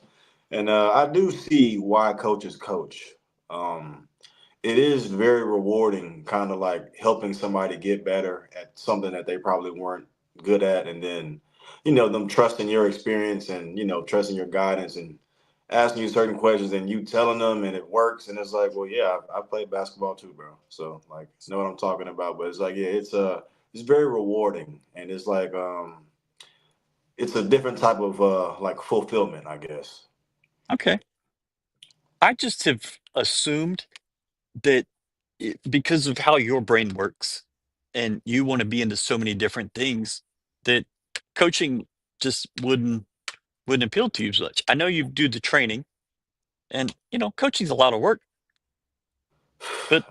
and I do see why coaches coach. It is very rewarding, kind of like helping somebody get better at something that they probably weren't good at, and then, them trusting your experience and trusting your guidance and asking you certain questions and you telling them and it works, and it's like, well, yeah, I played basketball too, bro. So like, know what I'm talking about. But it's like, yeah, it's very rewarding, and it's like it's a different type of like fulfillment, I guess. Okay. I just have assumed that because of how your brain works and you want to be into so many different things, that coaching just wouldn't appeal to you as much. I know you do the training, and coaching's a lot of work. But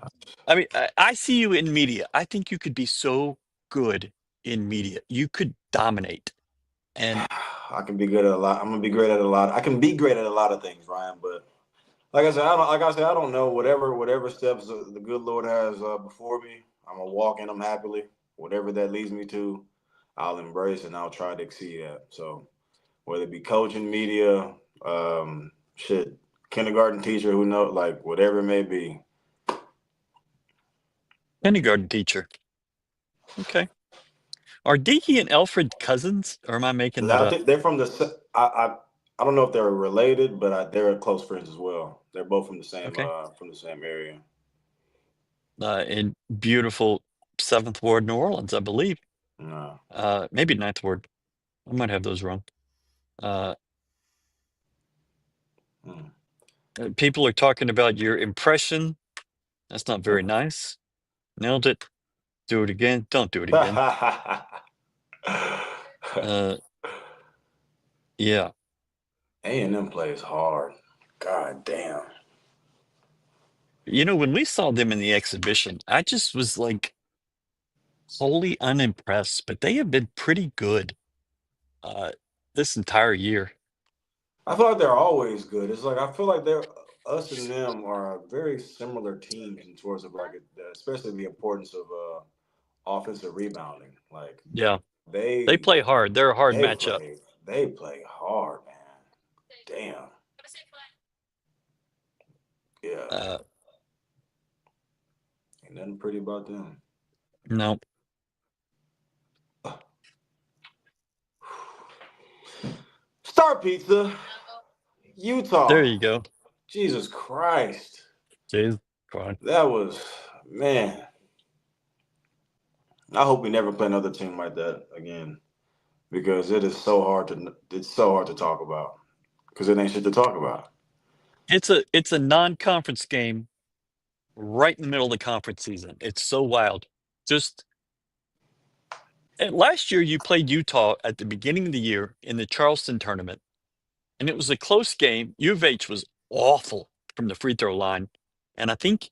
I mean, I see you in media. I think you could be so good in media. You could dominate. And I can be good at a lot. I'm gonna be great at a lot. I can be great at a lot of things, Ryan. But like I said, I don't know. Whatever steps the good Lord has before me, I'm gonna walk in them happily. Whatever that leads me to, I'll embrace and I'll try to exceed at. So whether it be coaching, media, shit, kindergarten teacher, who knows, like whatever it may be. kindergarten teacher. Okay. Are Deaky and Alfred cousins, or am I making that I up? think they're from the. I don't know if they're related, but they're close friends as well. They're both Okay. from the same area. In beautiful 7th Ward, New Orleans, I believe. No. Maybe 9th Ward. I might have those wrong. People are talking about your impression. That's not very nice. Nailed it. Do it again. Don't do it again. Yeah. A&M plays hard. God damn. When we saw them in the exhibition, I just was like wholly unimpressed, but they have been pretty good this entire year. I feel like they're always good. It's like I feel like us and them are very similar teams in terms of like especially the importance of offensive rebounding. Like Yeah. They they play hard. They're a hard they matchup. play hard, man. Damn. Yeah. nothing pretty about them. No. Star Pizza, Utah. There you go. Jesus Christ. Jeez. Fine. That was, man. I hope we never play another team like that again, because it's so hard to talk about, because it ain't shit to talk about. It's a non-conference game right in the middle of the conference season. It's so wild. And last year you played Utah at the beginning of the year in the Charleston tournament, and it was a close game. U of H was awful from the free throw line, and I think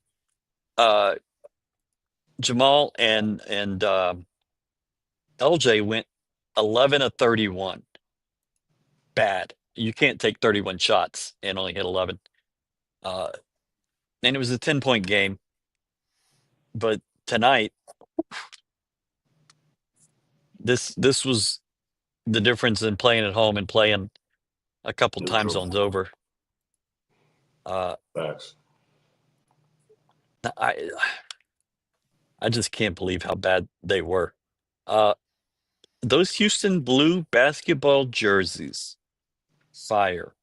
Jamal and LJ went 11 of 31. Bad. You can't take 31 shots and only hit 11. And it was a 10-point game. But tonight, this was the difference in playing at home and playing a couple time zones over. Facts. I just can't believe how bad they were. Those Houston blue basketball jerseys, fire.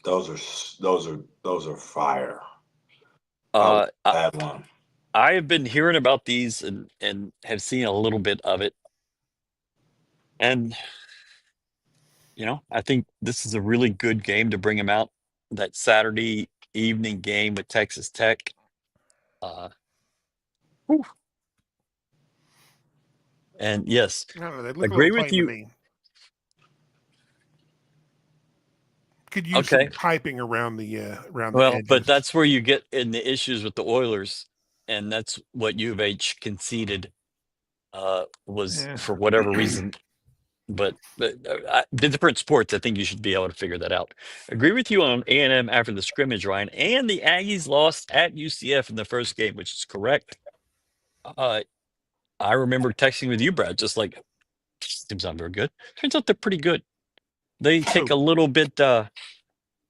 Those are fire. I had one. I have been hearing about these and have seen a little bit of it. And, I think this is a really good game to bring them out. That Saturday evening game with Texas Tech. And yes, I don't know, they look agree a little with plain you. to me. Could use some piping around the edges. But that's where you get in the issues with the Oilers, and that's what U of H conceded was for whatever reason. But the different sports, I think you should be able to figure that out. Agree with you on A&M after the scrimmage, Ryan, and the Aggies lost at UCF in the first game, which is correct. I remember texting with you, Brad, just like, seems not very good. Turns out they're pretty good. They take a little bit, a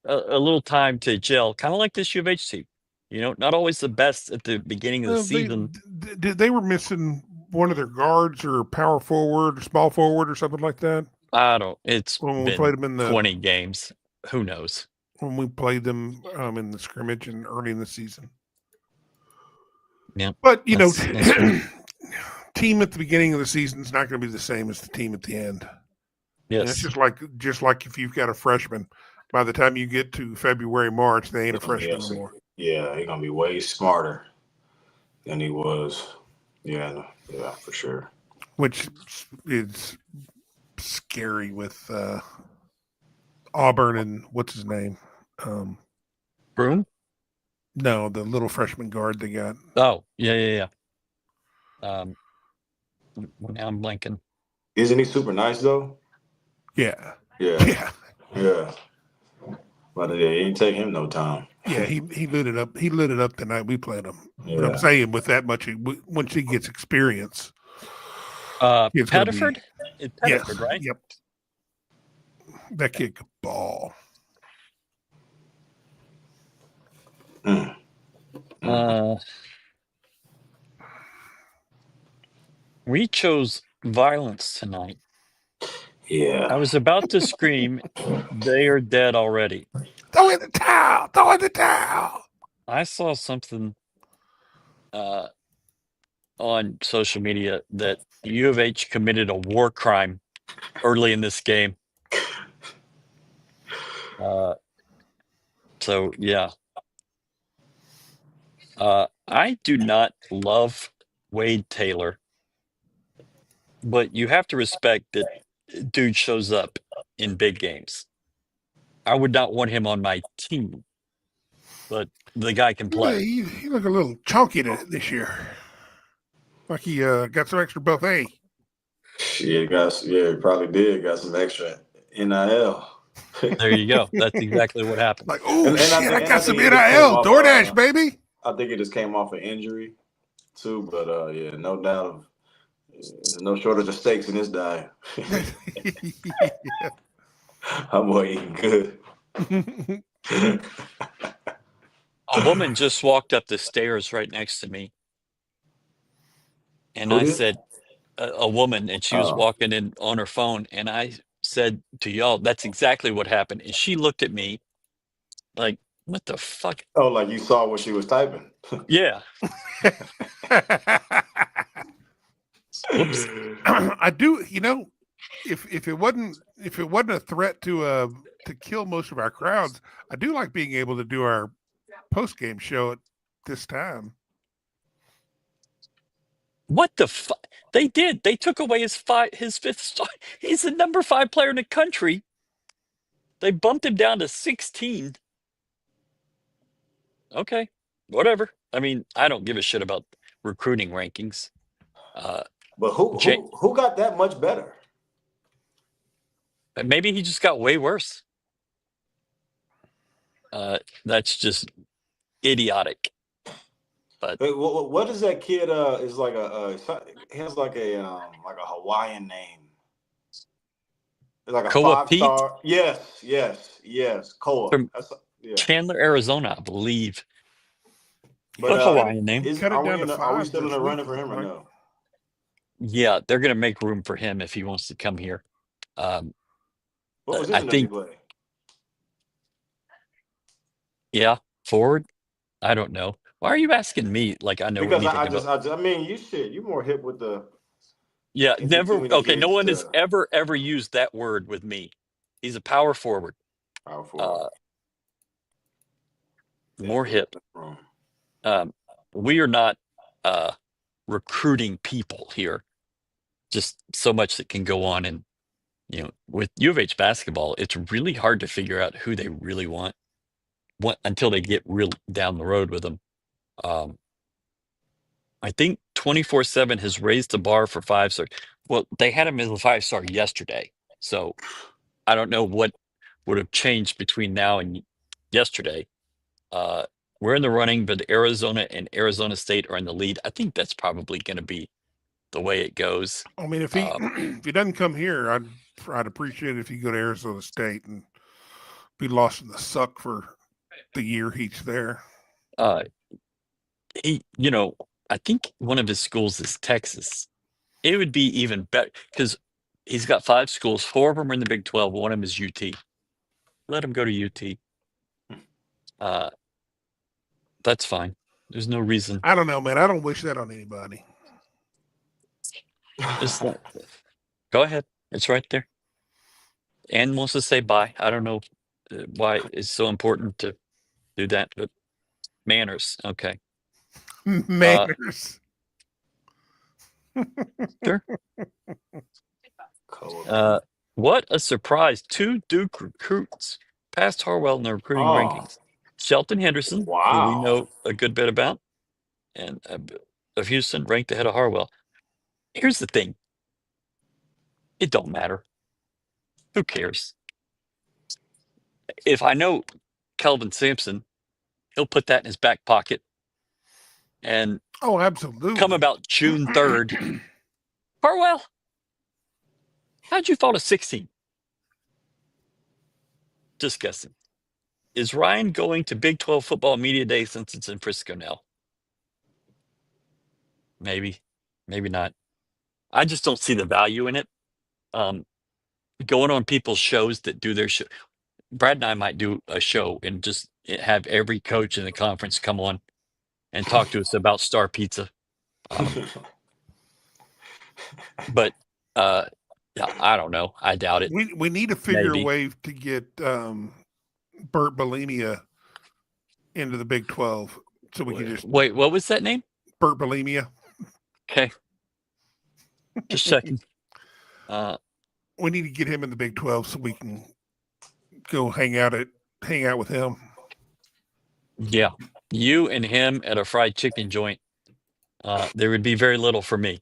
little time to gel, kind of like this U of H team. Not always the best at the beginning of the season. They were missing one of their guards or power forward or small forward or something like that. It's when been we played them in the 20 games. Who knows? When we played them in the scrimmage and early in the season. Yeah. But, that's team at the beginning of the season is not going to be the same as the team at the end. Yes. And it's just like if you've got a freshman, by the time you get to February, March, they ain't a freshman anymore. Yeah, he's gonna be way smarter than he was. Yeah, for sure. Which is scary with Auburn and what's his name? Broom? No, the little freshman guard they got. Oh, yeah. Now I'm blanking. Isn't he super nice though? Yeah. But it didn't take him no time. Yeah, he lit it up. He lit it up the night we played him. Yeah. But I'm saying with that much, once he gets experience, Pettiford? It's Pettiford, yes, right? Yep. That kid could ball. We chose violence tonight. Yeah. I was about to scream, they are dead already. Throw in the towel. Throw in the towel. I saw something on social media that U of H committed a war crime early in this game. So, yeah. I do not love Wade Taylor, but you have to respect that dude shows up in big games. I would not want him on my team, but the guy can play. Yeah, he looked a little chunky this year. Like he got some extra buffet. He probably did. Got some extra NIL. There you go. That's exactly what happened. Like, I got some NIL. DoorDash, baby. I think it just came off an injury, too. But, no doubt. There's no shortage of steaks in this diet. I'm eating good. A woman just walked up the stairs right next to me, And Who I did? said, a woman, and she was Oh. walking in on her phone. And I said to y'all, that's exactly what happened. And she looked at me like, what the fuck? Oh, like you saw what she was typing. Yeah. Whoops. I do, if it wasn't a threat to kill most of our crowds, I do like being able to do our post game show at this time. What the fuck? They did. They took away his fifth star. He's the number 5 player in the country. They bumped him down to 16. Okay, whatever. I mean, I don't give a shit about recruiting rankings. But who got that much better? Maybe he just got way worse. That's just idiotic. But Hey, what is that kid? Is like he has like a Hawaiian name. It's like a Koa Pete 5-star. Yes. Koa. from Yeah. Chandler, Arizona, I believe. But What Hawaiian name? Cut it down to are we 5 still in this the week, running for him or right? no? Yeah, they're going to make room for him if he wants to come here. What I position does he think, play? yeah, forward. I don't know. Why are you asking me like I know Because anything about? I mean, you more hip with the. Yeah, In never. between the Okay, no gates one has to ever used that word with me. He's a power forward. power forward. More hip. Wrong. We are not recruiting people here. Just so much that can go on, and with U of H basketball, it's really hard to figure out who they really want until they get real down the road with them. I think 24/7 has raised the bar for 5-star. Well, they had him as a 5-star yesterday, so I don't know what would have changed between now and yesterday. We're in the running, but Arizona and Arizona State are in the lead. I think that's probably going to be the way it goes. I mean, if he if he doesn't come here, I'd appreciate it if he go to Arizona State and be lost in the suck for the year he's there. I think one of his schools is Texas. It would be even better because he's got 5 schools. 4 of them are in the Big 12. One of them is UT. Let him go to UT. That's fine. There's no reason. I don't know, man. I don't wish that on anybody. Go ahead. It's right there. Ann wants to say bye. I don't know why it's so important to do that, but manners. Okay. Manners. Sure. What a surprise. 2 Duke recruits passed Harwell in the recruiting rankings. Shelton Henderson, who we know a good bit about, and of Houston, ranked ahead of Harwell. Here's the thing. It don't matter. Who cares? If I know Kelvin Sampson, he'll put that in his back pocket. And absolutely. Come about June 3rd. Harwell, how'd you fall to 16? Just guessing. Is Ryan going to Big 12 football media day since it's in Frisco now? Maybe, maybe not. I just don't see the value in it. Going on people's shows that do their show. Brad and I might do a show and just have every coach in the conference come on and talk to us about Star Pizza. But yeah, I don't know. I doubt it. We need to figure a way to get Bert Bulimia into the Big 12 so we can just wait. What was that name? Bert Bulimia. Okay, just checking. We need to get him in the Big 12 so we can go hang out with him. Yeah, you and him at a fried chicken joint. There would be very little for me.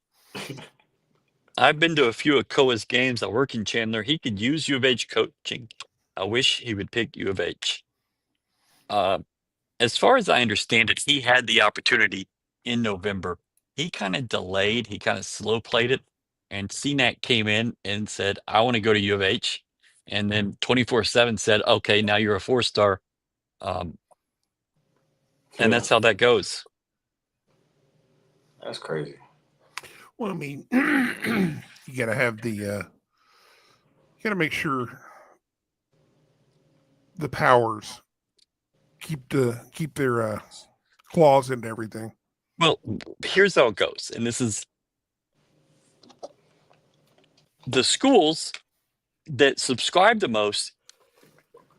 I've been to a few of Koa's games. I work in Chandler. He could use U of H coaching. I wish he would pick U of H. As far as I understand it, he had the opportunity in November. He kind of delayed. He kind of slow played it. And CNAC came in and said, I want to go to U of H. And then 24/7 said, okay, now you're a 4-star. And that's how that goes. That's crazy. Well, I mean, you got to have you got to make sure the powers keep their claws into everything. Well, here's how it goes, and this is the schools that subscribe the most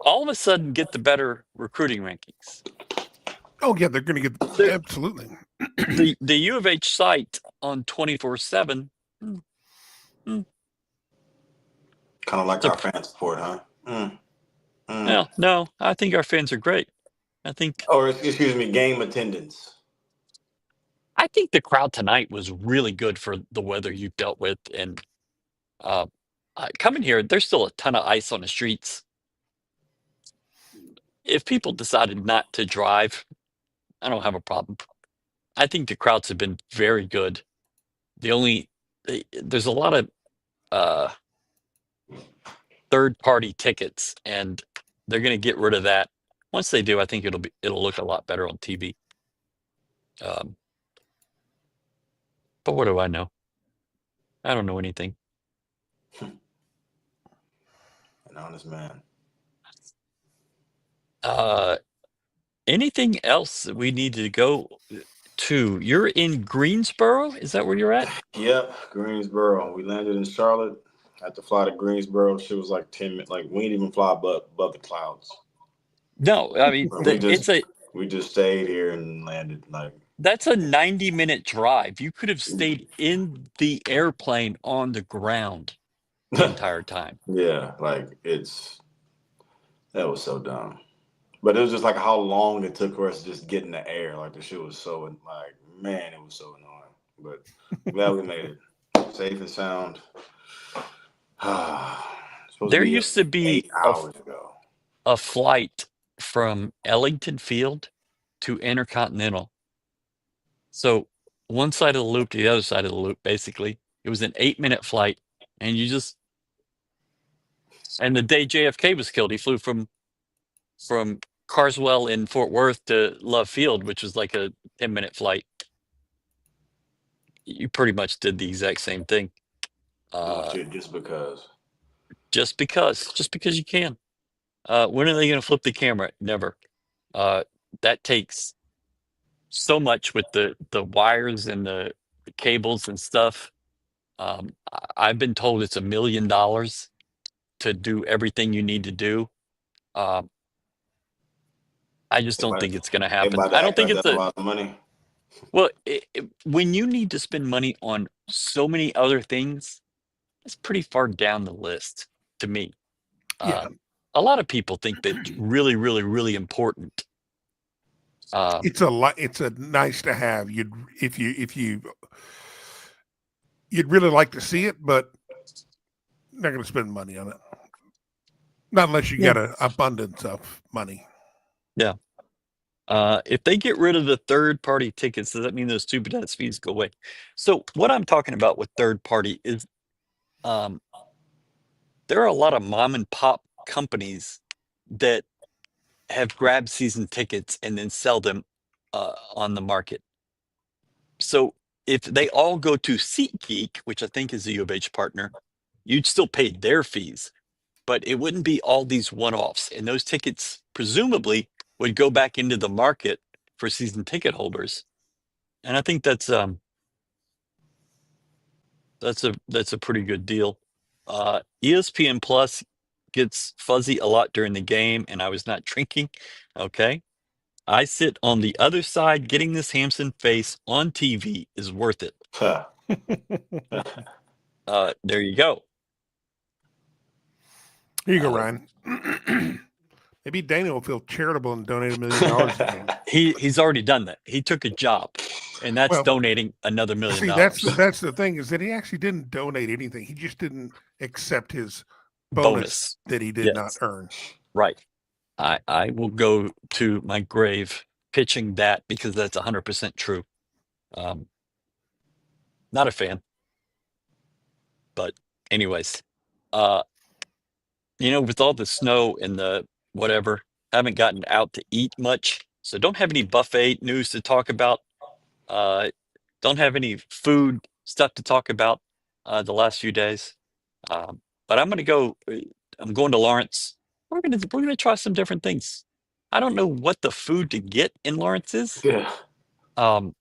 all of a sudden get the better recruiting rankings. Oh yeah, they're going to get The, absolutely. the U of H site on 24/7. Kind of like our fan support, huh? No, I think our fans are great. I think Or excuse me, game attendance. the crowd tonight was really good for the weather you've dealt with, and coming here, there's still a ton of ice on the streets. If people decided not to drive, I don't have a problem. I think the crowds have been very good. There's a lot of third-party tickets, and they're going to get rid of that. Once they do, I think it'll look a lot better on TV. But what do I know? I don't know anything. An honest man. Anything else that we need to go to? You're in Greensboro? Is that where you're at? Yep, Greensboro. We landed in Charlotte. Had to fly to Greensboro. She was like 10 minutes. Like we didn't even fly above the clouds. No, I mean We just stayed here and landed. Like that's a 90-minute drive. You could have stayed in the airplane on the ground the entire time. Yeah, like that was so dumb. But it was just like how long it took for us to just get in the air. Like the shit was so like, man, it was so annoying. But glad we made it safe and sound. There used to be 8 hours ago a flight from Ellington Field to Intercontinental. So one side of the loop to the other side of the loop, basically. It was an 8-minute flight, and and the day JFK was killed, he flew from Carswell in Fort Worth to Love Field, which was like a 10-minute flight. You pretty much did the exact same thing. shit, just because. Just because you can. When are they going to flip the camera? Never. That takes so much with the wires and the cables and stuff. I've been told it's $1 million to do everything you need to do. I just don't think it's going to happen. I don't think it's a lot of money. Well, when you need to spend money on so many other things, it's pretty far down the list to me. Yeah. A lot of people think that it's really, really, really important. It's a nice to have. You'd really like to see it, but not going to spend money on it. Not unless you got an abundance of money. Yeah. If they get rid of the third-party tickets, does that mean those Superdesk fees go away? So what I'm talking about with third-party is there are a lot of mom-and-pop companies that have grabbed season tickets and then sell them on the market. So if they all go to SeatGeek, which I think is a U of H partner, you'd still pay their fees, but it wouldn't be all these one-offs. And those tickets presumably would go back into the market for season ticket holders. And I think that's a pretty good deal. ESPN Plus gets fuzzy a lot during the game, and I was not drinking. Okay. I sit on the other side. Getting this Hampson face on TV is worth it. There you go. Here you go, Ryan. Maybe Daniel will feel charitable and donate $1 million again. He's already done that. He took a job, and that's donating another $1 million. See, that's the thing, is that he actually didn't donate anything. He just didn't accept his bonus. That he did not earn. Right. I will go to my grave pitching that, because that's 100% true. Not a fan. But anyways, with all the snow and the whatever, haven't gotten out to eat much. So don't have any buffet news to talk about. Don't have any food stuff to talk about the last few days. But I'm going to go. I'm going to Lawrence. We're gonna try some different things. I don't know what the food to get in Lawrence is. Yeah. Probably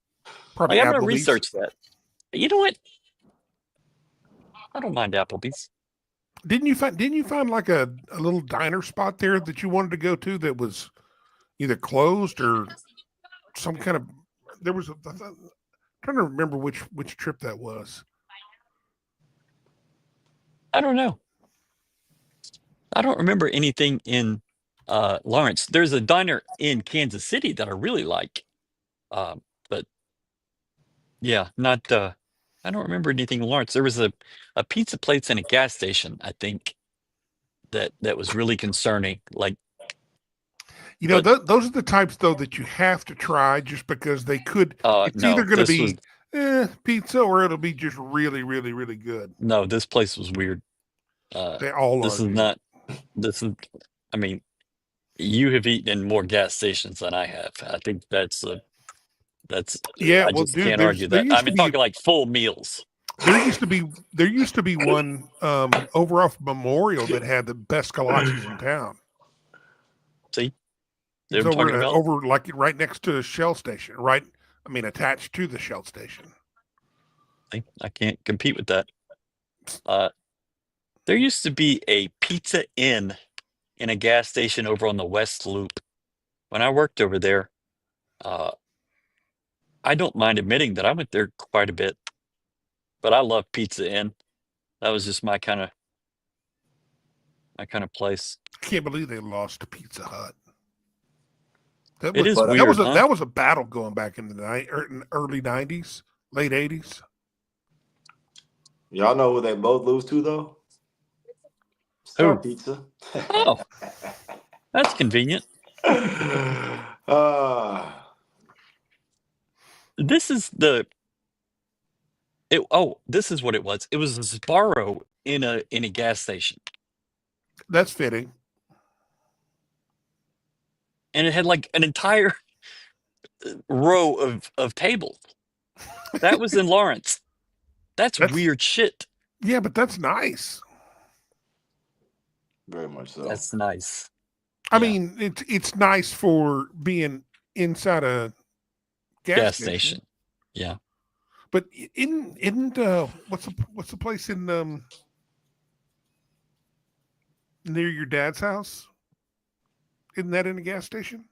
I'm going to Applebee's. research that. You know what? I don't mind Applebee's. Didn't you find like a little diner spot there that you wanted to go to that was either closed or some kind of? There was I'm trying to remember which trip that was. I don't know. I don't remember anything in Lawrence. There's a diner in Kansas City that I really like, but yeah, not. I don't remember anything in Lawrence. There was a pizza place and a gas station, I think, that was really concerning. Like, You know, but those are the types though that you have to try just because they could. It's either no, going to this was be pizza or it'll be just really, really, really good. no. This place was weird. They all This are. is dude. not. This is. I mean, you have eaten in more gas stations than I have. I think that's. Yeah, I well, just dude, can't there argue that. used I'm to be talking like full meals. there used to be one over off Memorial that had the best kolaches in town. See, It's I'm talking about. over like right next to the Shell station, right? I mean, attached to the Shell station. See, I can't compete with that. There used to be a Pizza Inn in a gas station over on the West Loop. When I worked over there, I don't mind admitting that I went there quite a bit, but I love Pizza Inn. That was just my kind of place. I can't believe they lost to Pizza Hut. That It was is weird, huh? that was a battle going back in the early '90s, late '80s. Y'all know who they both lose to though? Star Pizza. Oh, that's convenient. This is the. This is what it was. It was a Sbarro in a gas station, That's fitting. and it had like an entire row of tables. That was in Lawrence. That's weird shit. Yeah, but that's nice. Very much so. That's nice. I mean, it's nice for being inside a gas station. Yeah. But isn't what's the place in near your dad's house? Isn't that in a gas station?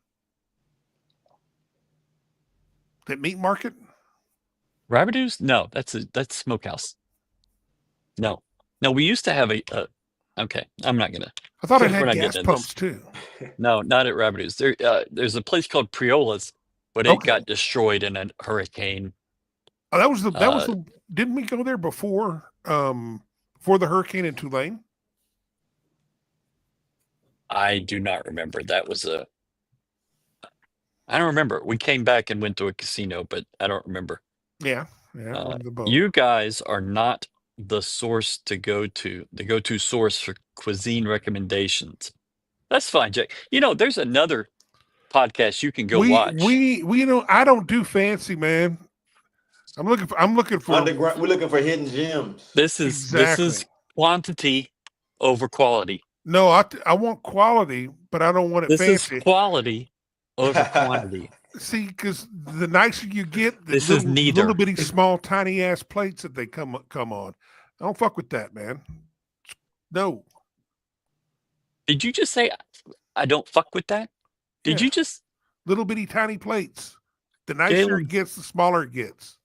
That meat market? Rabbitoo's? No, that's Smokehouse. No, we used to have a. Okay, I'm not gonna. I thought it We're had not gas getting into pumps too. No, not at Rabbitoo's. There's a place called Priola's, but it got destroyed in a hurricane. Oh, that was the. Didn't we go there before the hurricane in Tulane? I do not remember. That was a. I don't remember. We came back and went to a casino, but I don't remember. Yeah, the boat. You guys are not the source to go to, the go-to source for cuisine recommendations. That's fine, Jake. You know, there's another podcast you can go watch. We I don't do fancy, man. I'm looking for underground. We're looking for hidden gems. This is quantity over quality. No, I want quality, but I don't want it fancy. This is quality over quantity. See, because the nicer you get, the this is neither. Little bitty small tiny ass plates that they come on. I don't fuck with that, man. No. Did you just say I don't fuck with that? Did you just little bitty tiny plates? The nicer Galen, it gets, the smaller it gets.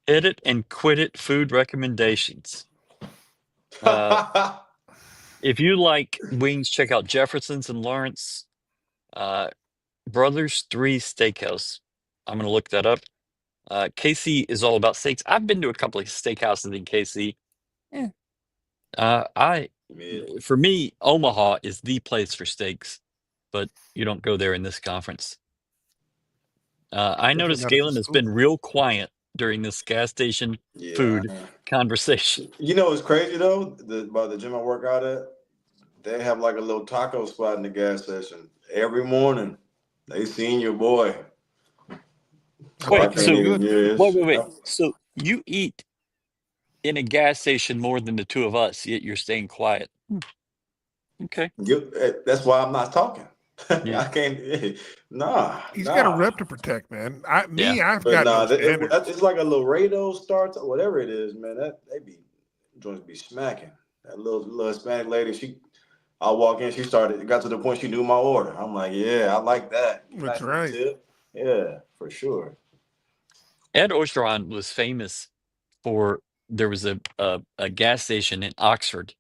Hit it and quit it. Food recommendations. If you like wings, check out Jefferson's in Lawrence. Brothers 3 Steakhouse. I'm going to look that up. KC is all about steaks. I've been to a couple of steakhouses in KC. For me, Omaha is the place for steaks, but you don't go there in this conference. I noticed Galen has been real quiet during this gas station food conversation. You know what's crazy though? About the gym I work out at, they have like a little taco spot in the gas station every morning. They seen your boy. I Wait, bet I they're can't so even. good. wait, Yes. wait, wait. So you eat in a gas station more than the two of us, yet you're staying quiet. Okay. That's why I'm not talking. Yeah. I can't. Nah, He's got a nah. rep to protect, man. Yeah. I've But got no nah, standards. it's like a Laredo starts, whatever it is, man. They be joints be smacking. That little Hispanic lady, I walk in, it got to the point she knew my order. I'm like, yeah, I like that. That's Nice little right. tip. Yeah, for sure. Ed Orgeron was famous for there was a gas station in Oxford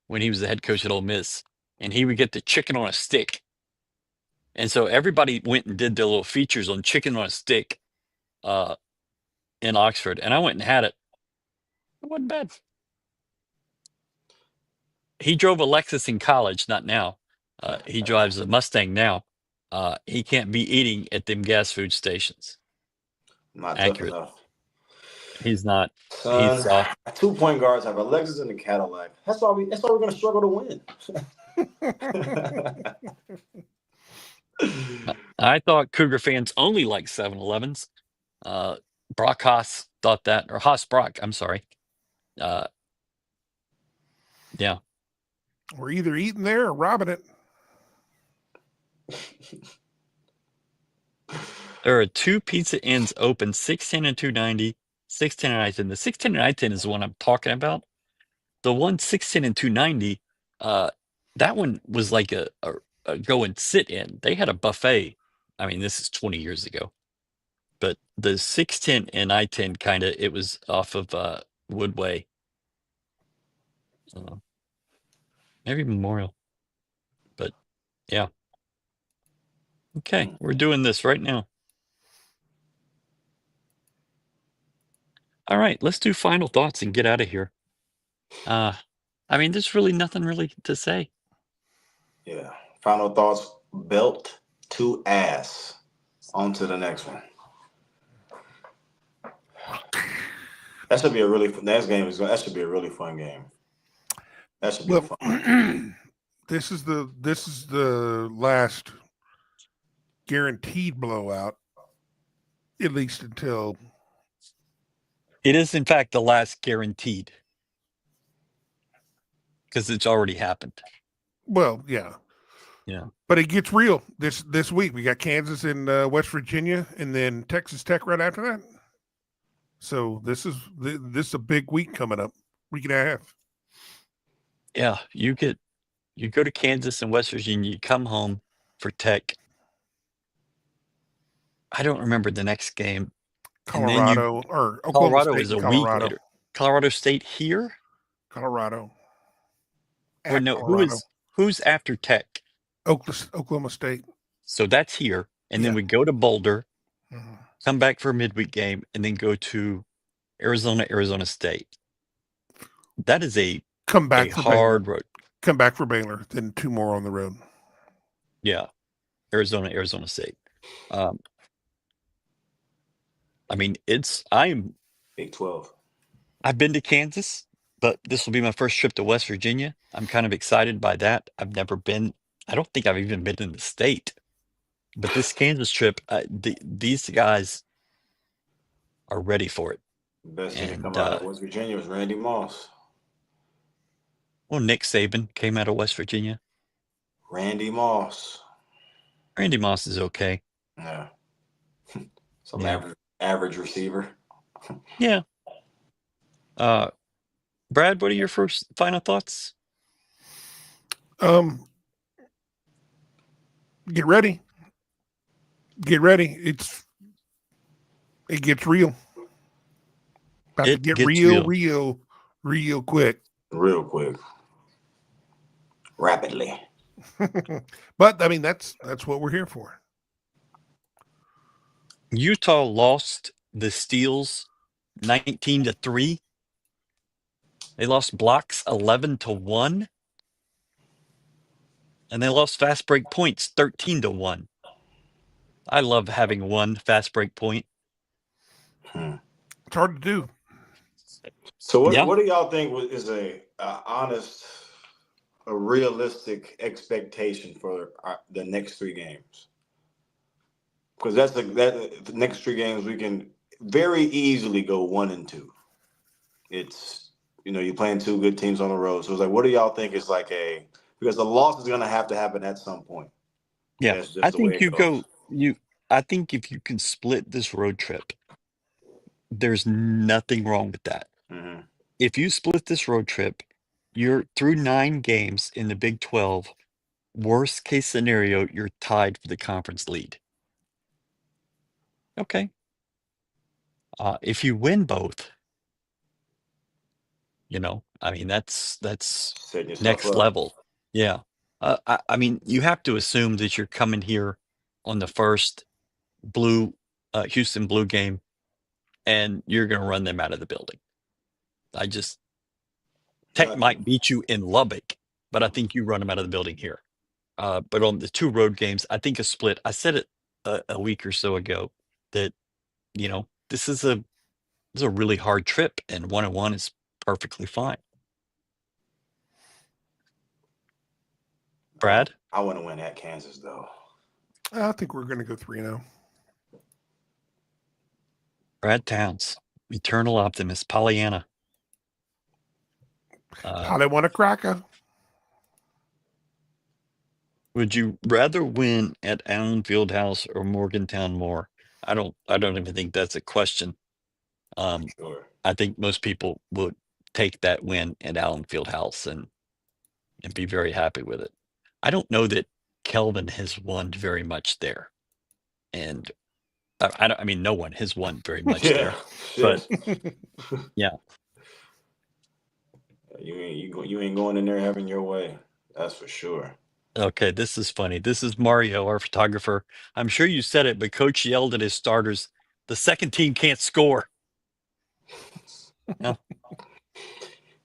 when he was the head coach at Ole Miss, and he would get the chicken on a stick. And so everybody went and did their little features on chicken on a stick in Oxford. And I went and had it. It wasn't bad. He drove a Lexus in college, not now. He drives a Mustang now. He can't be eating at them gas food stations. Not tough Accurate. enough. He's not. He's Son, soft. 2 point guards have a Lexus and a Cadillac. That's why we're gonna struggle to win. I thought Cougar fans only like 7-Elevens. Brock Haas thought that, or Haas Brock, I'm sorry. Yeah. We're either eating there or robbing it. There are 2 Pizza Inns open, 610 and 290, 610 and I-10. The 610 and I-10 is the one I'm talking about. The one 610 and 290, that one was like a go and sit in. They had a buffet. I mean, this is 20 years ago. But the 610 and I-10 kind of, it was off of Woodway. Maybe Memorial. But yeah. Okay, we're doing this right now. All right, let's do final thoughts and get out of here. I mean, there's really nothing really to say. Yeah. Final thoughts. Belt to ass. On to the next one. That should be a really next game is that should be a really fun game. That should be fun. This is the last guaranteed blowout, at least until It is, in fact, the last guaranteed because it's already happened. well, yeah. Yeah. But it gets real this week. We got Kansas and West Virginia, and then Texas Tech right after that. So this is a big week coming up, week and a half. Yeah, you go to Kansas and West Virginia, you come home for Tech. I don't remember the next game. Colorado or Oklahoma Colorado State is a and week Colorado. later. Colorado State here? Colorado. Or At no, Colorado. who's after Tech? Oklahoma State. So that's here. And then Yeah. we go to Boulder, Mhm. come back for a midweek game, and then go to Arizona State. That is a Come back for hard Baylor. road. Come back for Baylor. Then 2 more on the road. Yeah. Arizona State. I mean, I'm Big 12. I've been to Kansas, but this will be my first trip to West Virginia. I'm kind of excited by that. I've never been. I don't think I've even been in the state. But this Kansas trip, these guys are ready for it. Best thing to And come out of West Virginia was Randy Moss. well, Nick Saban came out of West Virginia. Randy Moss. Randy Moss is okay. Yeah. Some Yeah. average receiver. Yeah. Brad, what are your final thoughts? Get ready. Get ready. It gets real. About to get gets real quick. Real quick. Rapidly. But I mean that's what we're here for. Utah lost the Steels 19-3. They lost blocks 11-1. And they lost fast break points 13-1. I love having one fast break point. It's hard to do. So Yeah. what do y'all think is a honest, a realistic expectation for the next 3 games? because the next 3 games we can very easily go 1-2. It's you're playing 2 good teams on the road, so it's like, what do y'all think is like because the loss is going to happen at some point. Yeah, That's just I the way think it goes. I think if you can split this road trip, there's nothing wrong with that. Mm-hmm. If you split this road trip, you're through 9 games in the Big 12. Worst case scenario, you're tied for the conference lead. Okay. If you win both, I mean, that's Setting yourself next up. level. Yeah. I mean, you have to assume that you're coming here on the first Houston Blue game, and you're going to run them out of the building. Tech might beat you in Lubbock, but I think you run them out of the building here. But on the 2 road games, I think a split. I said it a week or so ago that this is a really hard trip, and 1-1 is perfectly fine. Brad, I want to win at Kansas though. I think we're going to go 3-0. Brad Towns, eternal optimist, Pollyanna. How they want a cracker? Would you rather win at Allen Fieldhouse or Morgantown more? I don't even think that's a question. Sure. I think most people would take that win at Allen Fieldhouse and be very happy with it. I don't know that Kelvin has won very much there, and I mean, no one has won very much there. But yeah, you ain't going in there having your way. That's for sure. okay, this is funny. This is Mario, our photographer. I'm sure you said it, but coach yelled at his starters, "The second team can't score." No.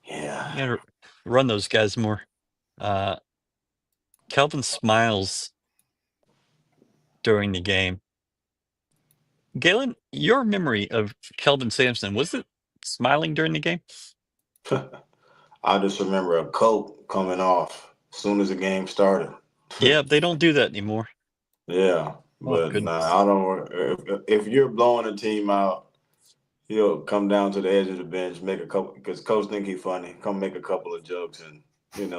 Yeah. You gotta run those guys more. Kelvin smiles during the game. Galen, your memory of Kelvin Sampson, was it smiling during the game? I just remember a coat coming off as soon as the game started. Yeah, they don't do that anymore. Yeah, but goodness. I don't. If you're blowing a team out, he'll come down to the edge of the bench, make a couple, because coach think he's funny. Come make a couple of jokes, and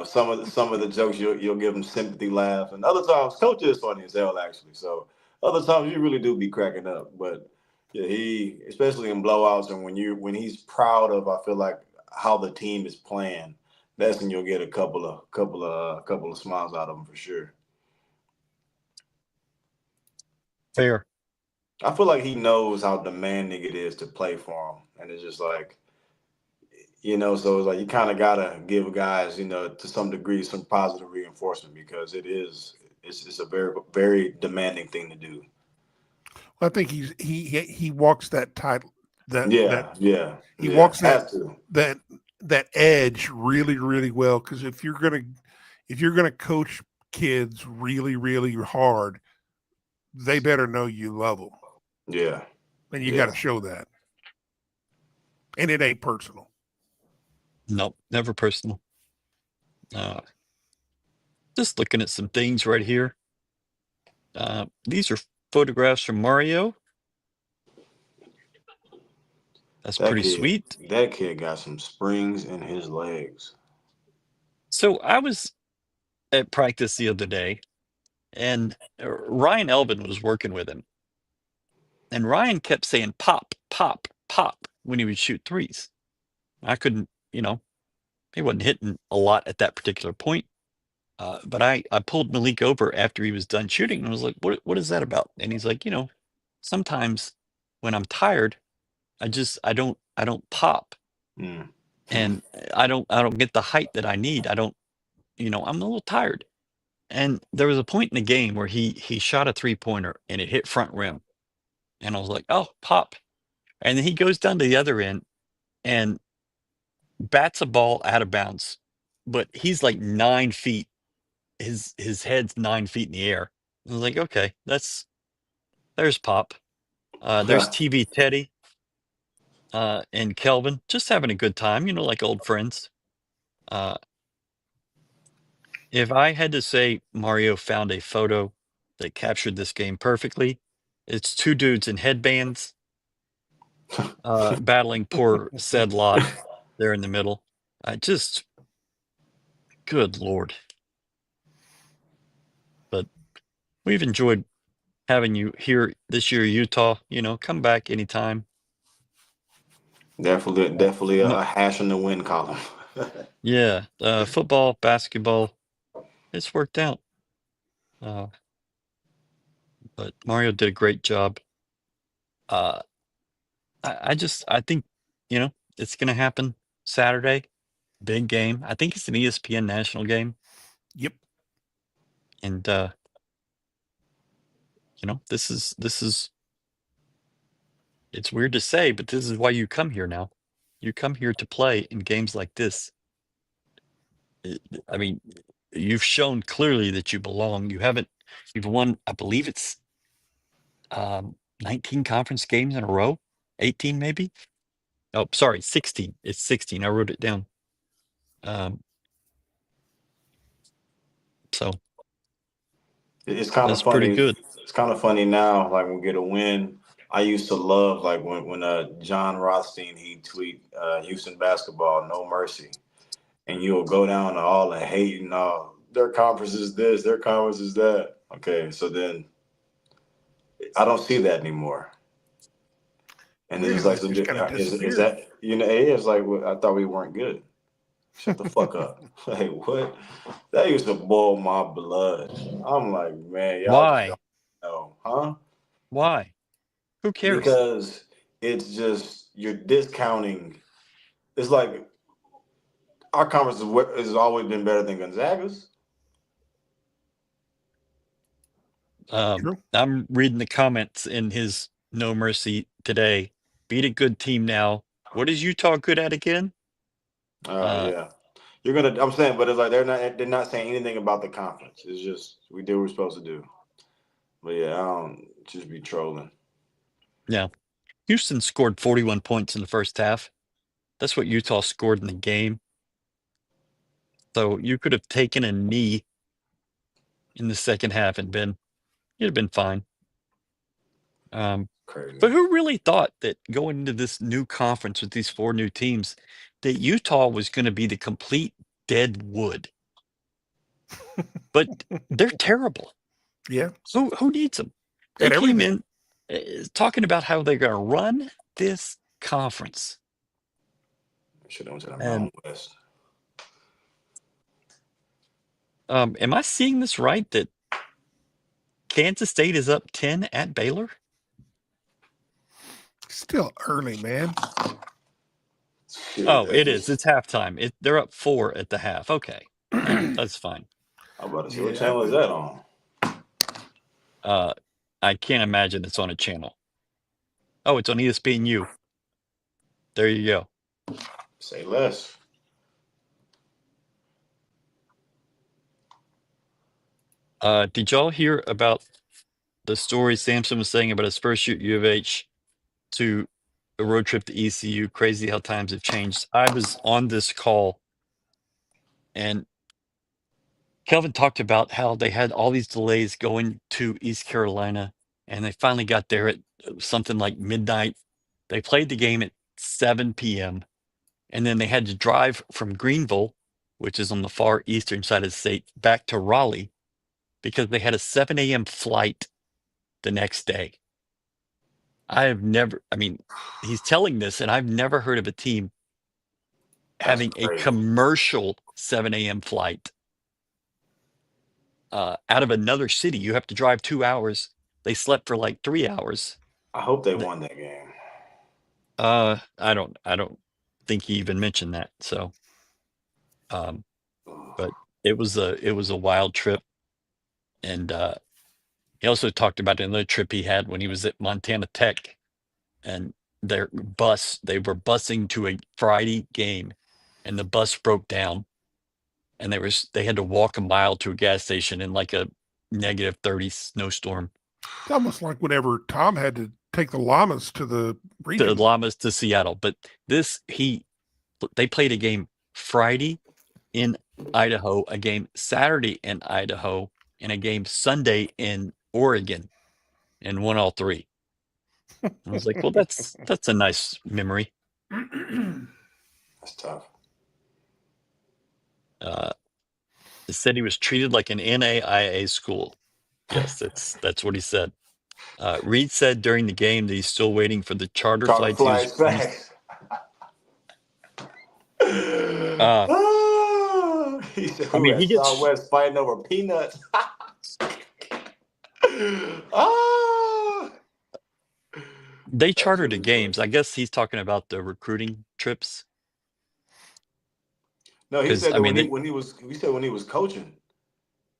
some of the jokes you'll give him sympathy laugh, and other times coach is funny as hell actually. So other times you really do be cracking up, but yeah, he, especially in blowouts and when he's proud of, I feel like, how the team is playing, that's when you'll get a couple of smiles out of him for sure. Fair. I feel like he knows how demanding it is to play for him, and it's just like, so it's like you kind of gotta give guys, to some degree, some positive reinforcement, because it's a very, very demanding thing to do. I think he walks that title. He walks that edge really, really well. Because if you're gonna coach kids really, really hard, they better know you love them. Yeah, and you got to show that. And it ain't personal. Nope, never personal. Just looking at some things right here. These are photographs from Mario. That's pretty sweet. That kid got some springs in his legs. So I was at practice the other day, and Ryan Elvin was working with him. And Ryan kept saying pop, pop, pop when he would shoot threes. I couldn't, he wasn't hitting a lot at that particular point. But I pulled Malik over after he was done shooting and was like, what is that about? And he's like, sometimes when I'm tired, I don't pop. Mm. And I don't get the height that I need. I'm a little tired. And there was a point in the game where he shot a 3-pointer and it hit front rim. And I was like, oh, pop. And then he goes down to the other end and bats a ball out of bounds. But he's like 9 feet. His head's 9 feet in the air. I was like, okay, there's Pop. There's TV Teddy and Kelvin, just having a good time, like old friends. If I had to say Mario found a photo that captured this game perfectly, It's two dudes in headbands battling poor said lot there in the middle. Good Lord. But we've enjoyed having you here this year, Utah. Come back anytime. Definitely a hash in the win column. Yeah, football, basketball, it's worked out. But Mario did a great job. I think, it's going to happen Saturday. Big game. I think it's an ESPN national game. Yep. And, this is, it's weird to say, but this is why you come here now. You come here to play in games like this. I mean, you've shown clearly that you belong. You've won, I believe it's 19 conference games in a row, 18 maybe. Oh, sorry, 16. It's 16. I wrote it down. So It's kind of that's pretty funny. good. It's kind of funny now. Like when we get a win, I used to love like when John Rothstein he tweet Houston basketball no mercy, and you'll go down to all the hate and all their conference is this, their conference is that. Okay, so then I don't see that anymore. And it's Really, like, just kind of is disappeared. that it's like well, I thought we weren't good. Shut the fuck up. Like what? That used to boil my blood. I'm like, man, y'all just Why? don't know, huh? Why? Who cares? Because it's just you're discounting. It's like our conference has always been better than Gonzaga's. True. I'm reading the comments in his No Mercy today. Beat a good team now. What is Utah good at again? Yeah, you're gonna. I'm saying, but it's like they're not saying anything about the conference. It's just we did what we're supposed to do. But yeah, I don't just be trolling. Yeah. Houston scored 41 points in the first half. That's what Utah scored in the game. So you could have taken a knee in the second half and you'd have been fine. Crazy. But who really thought that going into this new conference with these 4 new teams, that Utah was going to be the complete dead wood? But they're terrible. Yeah. Who needs them? They At came everything. in talking about how they're going to run this conference. Should have went to the And Mountain West. am I seeing this right that Kansas State is up 10 at Baylor? Still early, man. Shit, Oh, that's it is. It's halftime. They're up 4 at the half. Okay. That's fine. I'm about to say, Yeah, what channel is that on? I can't imagine it's on a channel. Oh, it's on ESPNU. There you go. Say less. Did y'all hear about the story Samson was saying about his first year at U of H to a road trip to ECU? Crazy how times have changed. I was on this call and Kelvin talked about how they had all these delays going to East Carolina and they finally got there at something like midnight. They played the game at 7 p.m. and then they had to drive from Greenville, which is on the far eastern side of the state, back to Raleigh because they had a 7 a.m. flight the next day. He's telling this, and I've never heard of a team having a crazy. commercial 7 a.m. flight out of another city. You have to drive 2 hours. They slept for like 3 hours. I hope they won that game. I don't think he even mentioned that. So, but it was a wild trip, and he also talked about another trip he had when he was at Montana Tech, and they were busing to a Friday game, and the bus broke down, and they had to walk a mile to a gas station in like a -30 snowstorm. It's almost like whenever Tom had to take the llamas to the region. The llamas to Seattle, but they played a game Friday in Idaho, a game Saturday in Idaho, and a game Sunday in Oregon. and won all three. I was like, well, that's a nice memory. That's tough. It said he was treated like an NAIA school. Yes, that's what he said. Reed said during the game that he's still waiting for the charter Charter flights. flights back. He said, I "We mean, at he gets. Southwest fighting over peanuts." Ah! They charter the really games. funny. I guess he's talking about the recruiting trips. No, he 'Cause, said I that mean, when he was coaching.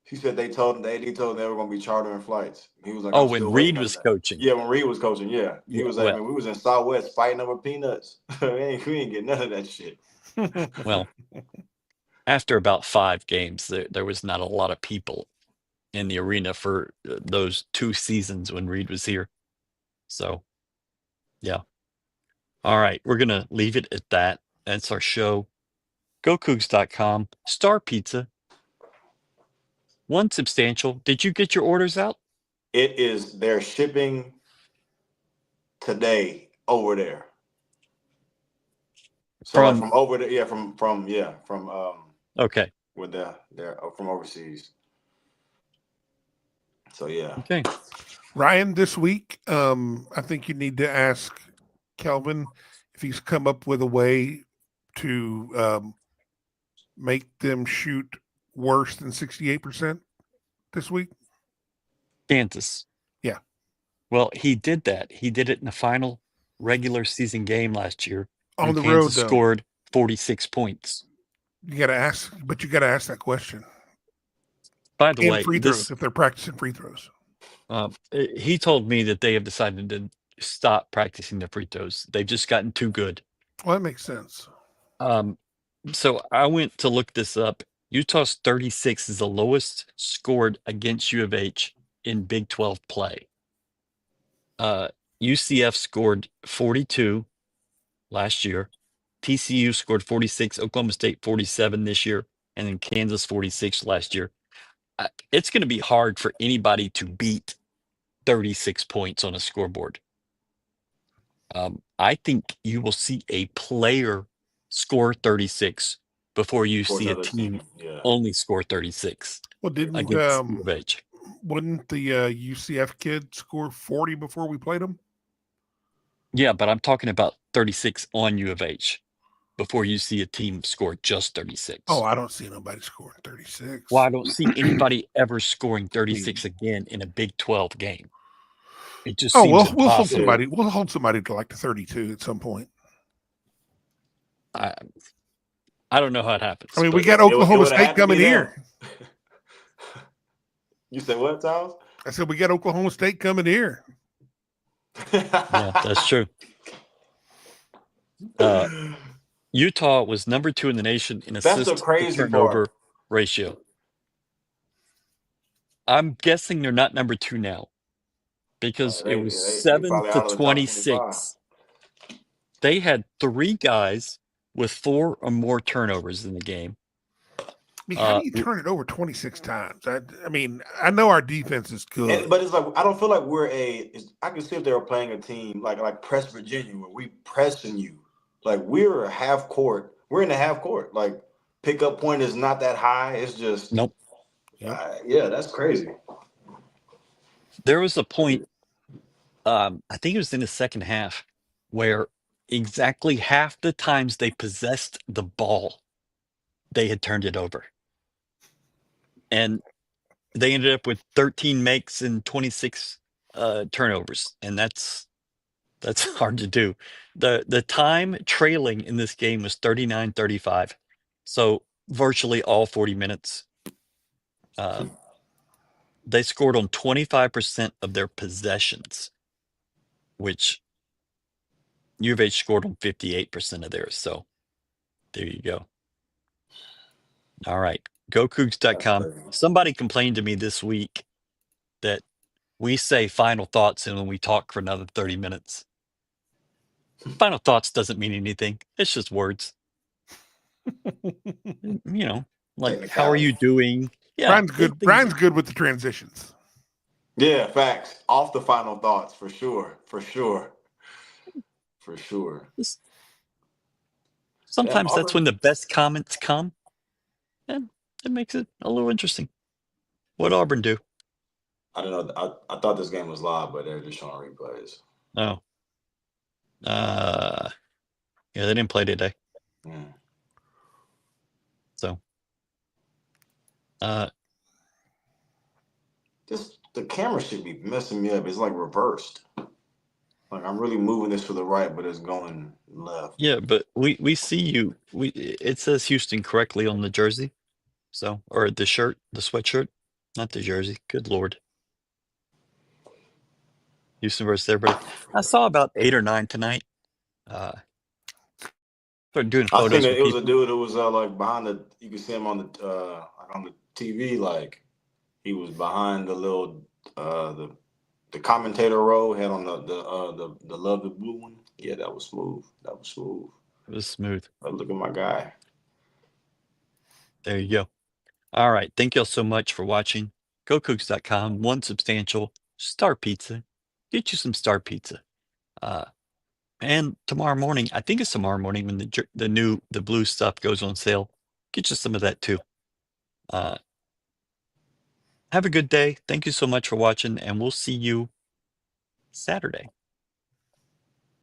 He said they told him they were going to be chartering flights. He was like, oh, "I'm when still Reed waiting on was that." coaching. Yeah, when Reed was coaching, yeah, he Yeah, was like, well, "Man, we was in Southwest fighting over peanuts. we ain't get none of that shit." well, after about 5 games, there was not a lot of people in the arena for those 2 seasons when Reed was here. So, yeah. All right, we're gonna leave it at that. That's our show. GoCoogs.com. Star Pizza. One substantial. Did you get your orders out? It is they're shipping today over there. So like from over there, yeah, from Okay. with they're from overseas. So yeah. Okay. Ryan, this week, I think you need to ask Kelvin if he's come up with a way to make them shoot worse than 68% this week. Kansas. Yeah. Well, he did that. He did it in the final regular season game last year. On the Kansas road, though. scored 46 points. You got to ask that question. By the And way, free throws, if they're practicing free throws. He told me that they have decided to stop practicing the free throws. They've just gotten too good. Well, that makes sense. So I went to look this up. Utah's 36 is the lowest scored against U of H in Big 12 play. UCF scored 42 last year. TCU scored 46. Oklahoma State 47 this year. And then Kansas 46 last year. It's going to be hard for anybody to beat 36 points on a scoreboard. I think you will see a player score 36 before you see a team only score 36. Well, didn't against U of H. Wouldn't the UCF kid score 40 before we played them? Yeah, but I'm talking about 36 on U of H before you see a team score just 36. Oh, I don't see nobody scoring 36. Well, I don't see anybody ever scoring 36 again in a Big 12 game. It just seems impossible. We'll hold somebody to like the 32 at some point. I don't know how it happens. I mean, we got Oklahoma State coming here. You said what, Charles? I said we got Oklahoma State coming here. Yeah, that's true. Utah was number 2 in the nation in assist to turnover ratio. I'm guessing they're not number 2 now because it was 7 to 26. They had 3 guys with 4 or more turnovers in the game. I mean, how do you turn it over 26 times? I mean, I know our defense is good. But it's like, I don't feel like I can see if they were playing a team like press Virginia where we pressing you. Like we're half court. We're in the half court. Like pickup point is not that high. It's just. Nope. Yeah, that's crazy. There was a point, I think it was in the second half, where exactly half the times they possessed the ball, they had turned it over. And they ended up with 13 makes and 26 turnovers. And that's hard to do. The time trailing in this game was 39-35. So virtually all 40 minutes. They scored on 25% of their possessions, which U of H scored on 58% of theirs. So there you go. All right. GoCoogs.com. Somebody complained to me this week that we say final thoughts and then we talk for another 30 minutes. Final thoughts doesn't mean anything. It's just words. Like, how are you doing? Yeah. Brian's good with the transitions. Yeah, facts. Off the final thoughts for sure. For sure. For sure. Damn, Sometimes that's Auburn. when the best comments come, and it makes it a little interesting. What Auburn do? I don't know. I thought this game was live, but they're just showing replays. Oh, yeah, they didn't play today, Mm. so Just the camera should be messing me up. It's like reversed. Like I'm really moving this to the right, but it's going left. yeah. But we see you. It says Houston correctly on the jersey, so or the shirt, the sweatshirt, not the jersey. Good Lord. Houston versus everybody. I saw about 8 or 9 tonight. Started doing I seen photos it. with It was a people. dude that was like behind the. You could see him on the like on the TV. Like he was behind the little the commentator row. Had on the love the blue one. Yeah, that was smooth. That was smooth. It was smooth. But look at my guy. There you go. All right. Thank y'all so much for watching. GoCoogs.com. One substantial Star Pizza. Get you some Star Pizza. And tomorrow morning, I think it's tomorrow morning when the blue stuff goes on sale. Get you some of that too. Have a good day. Thank you so much for watching, and we'll see you Saturday.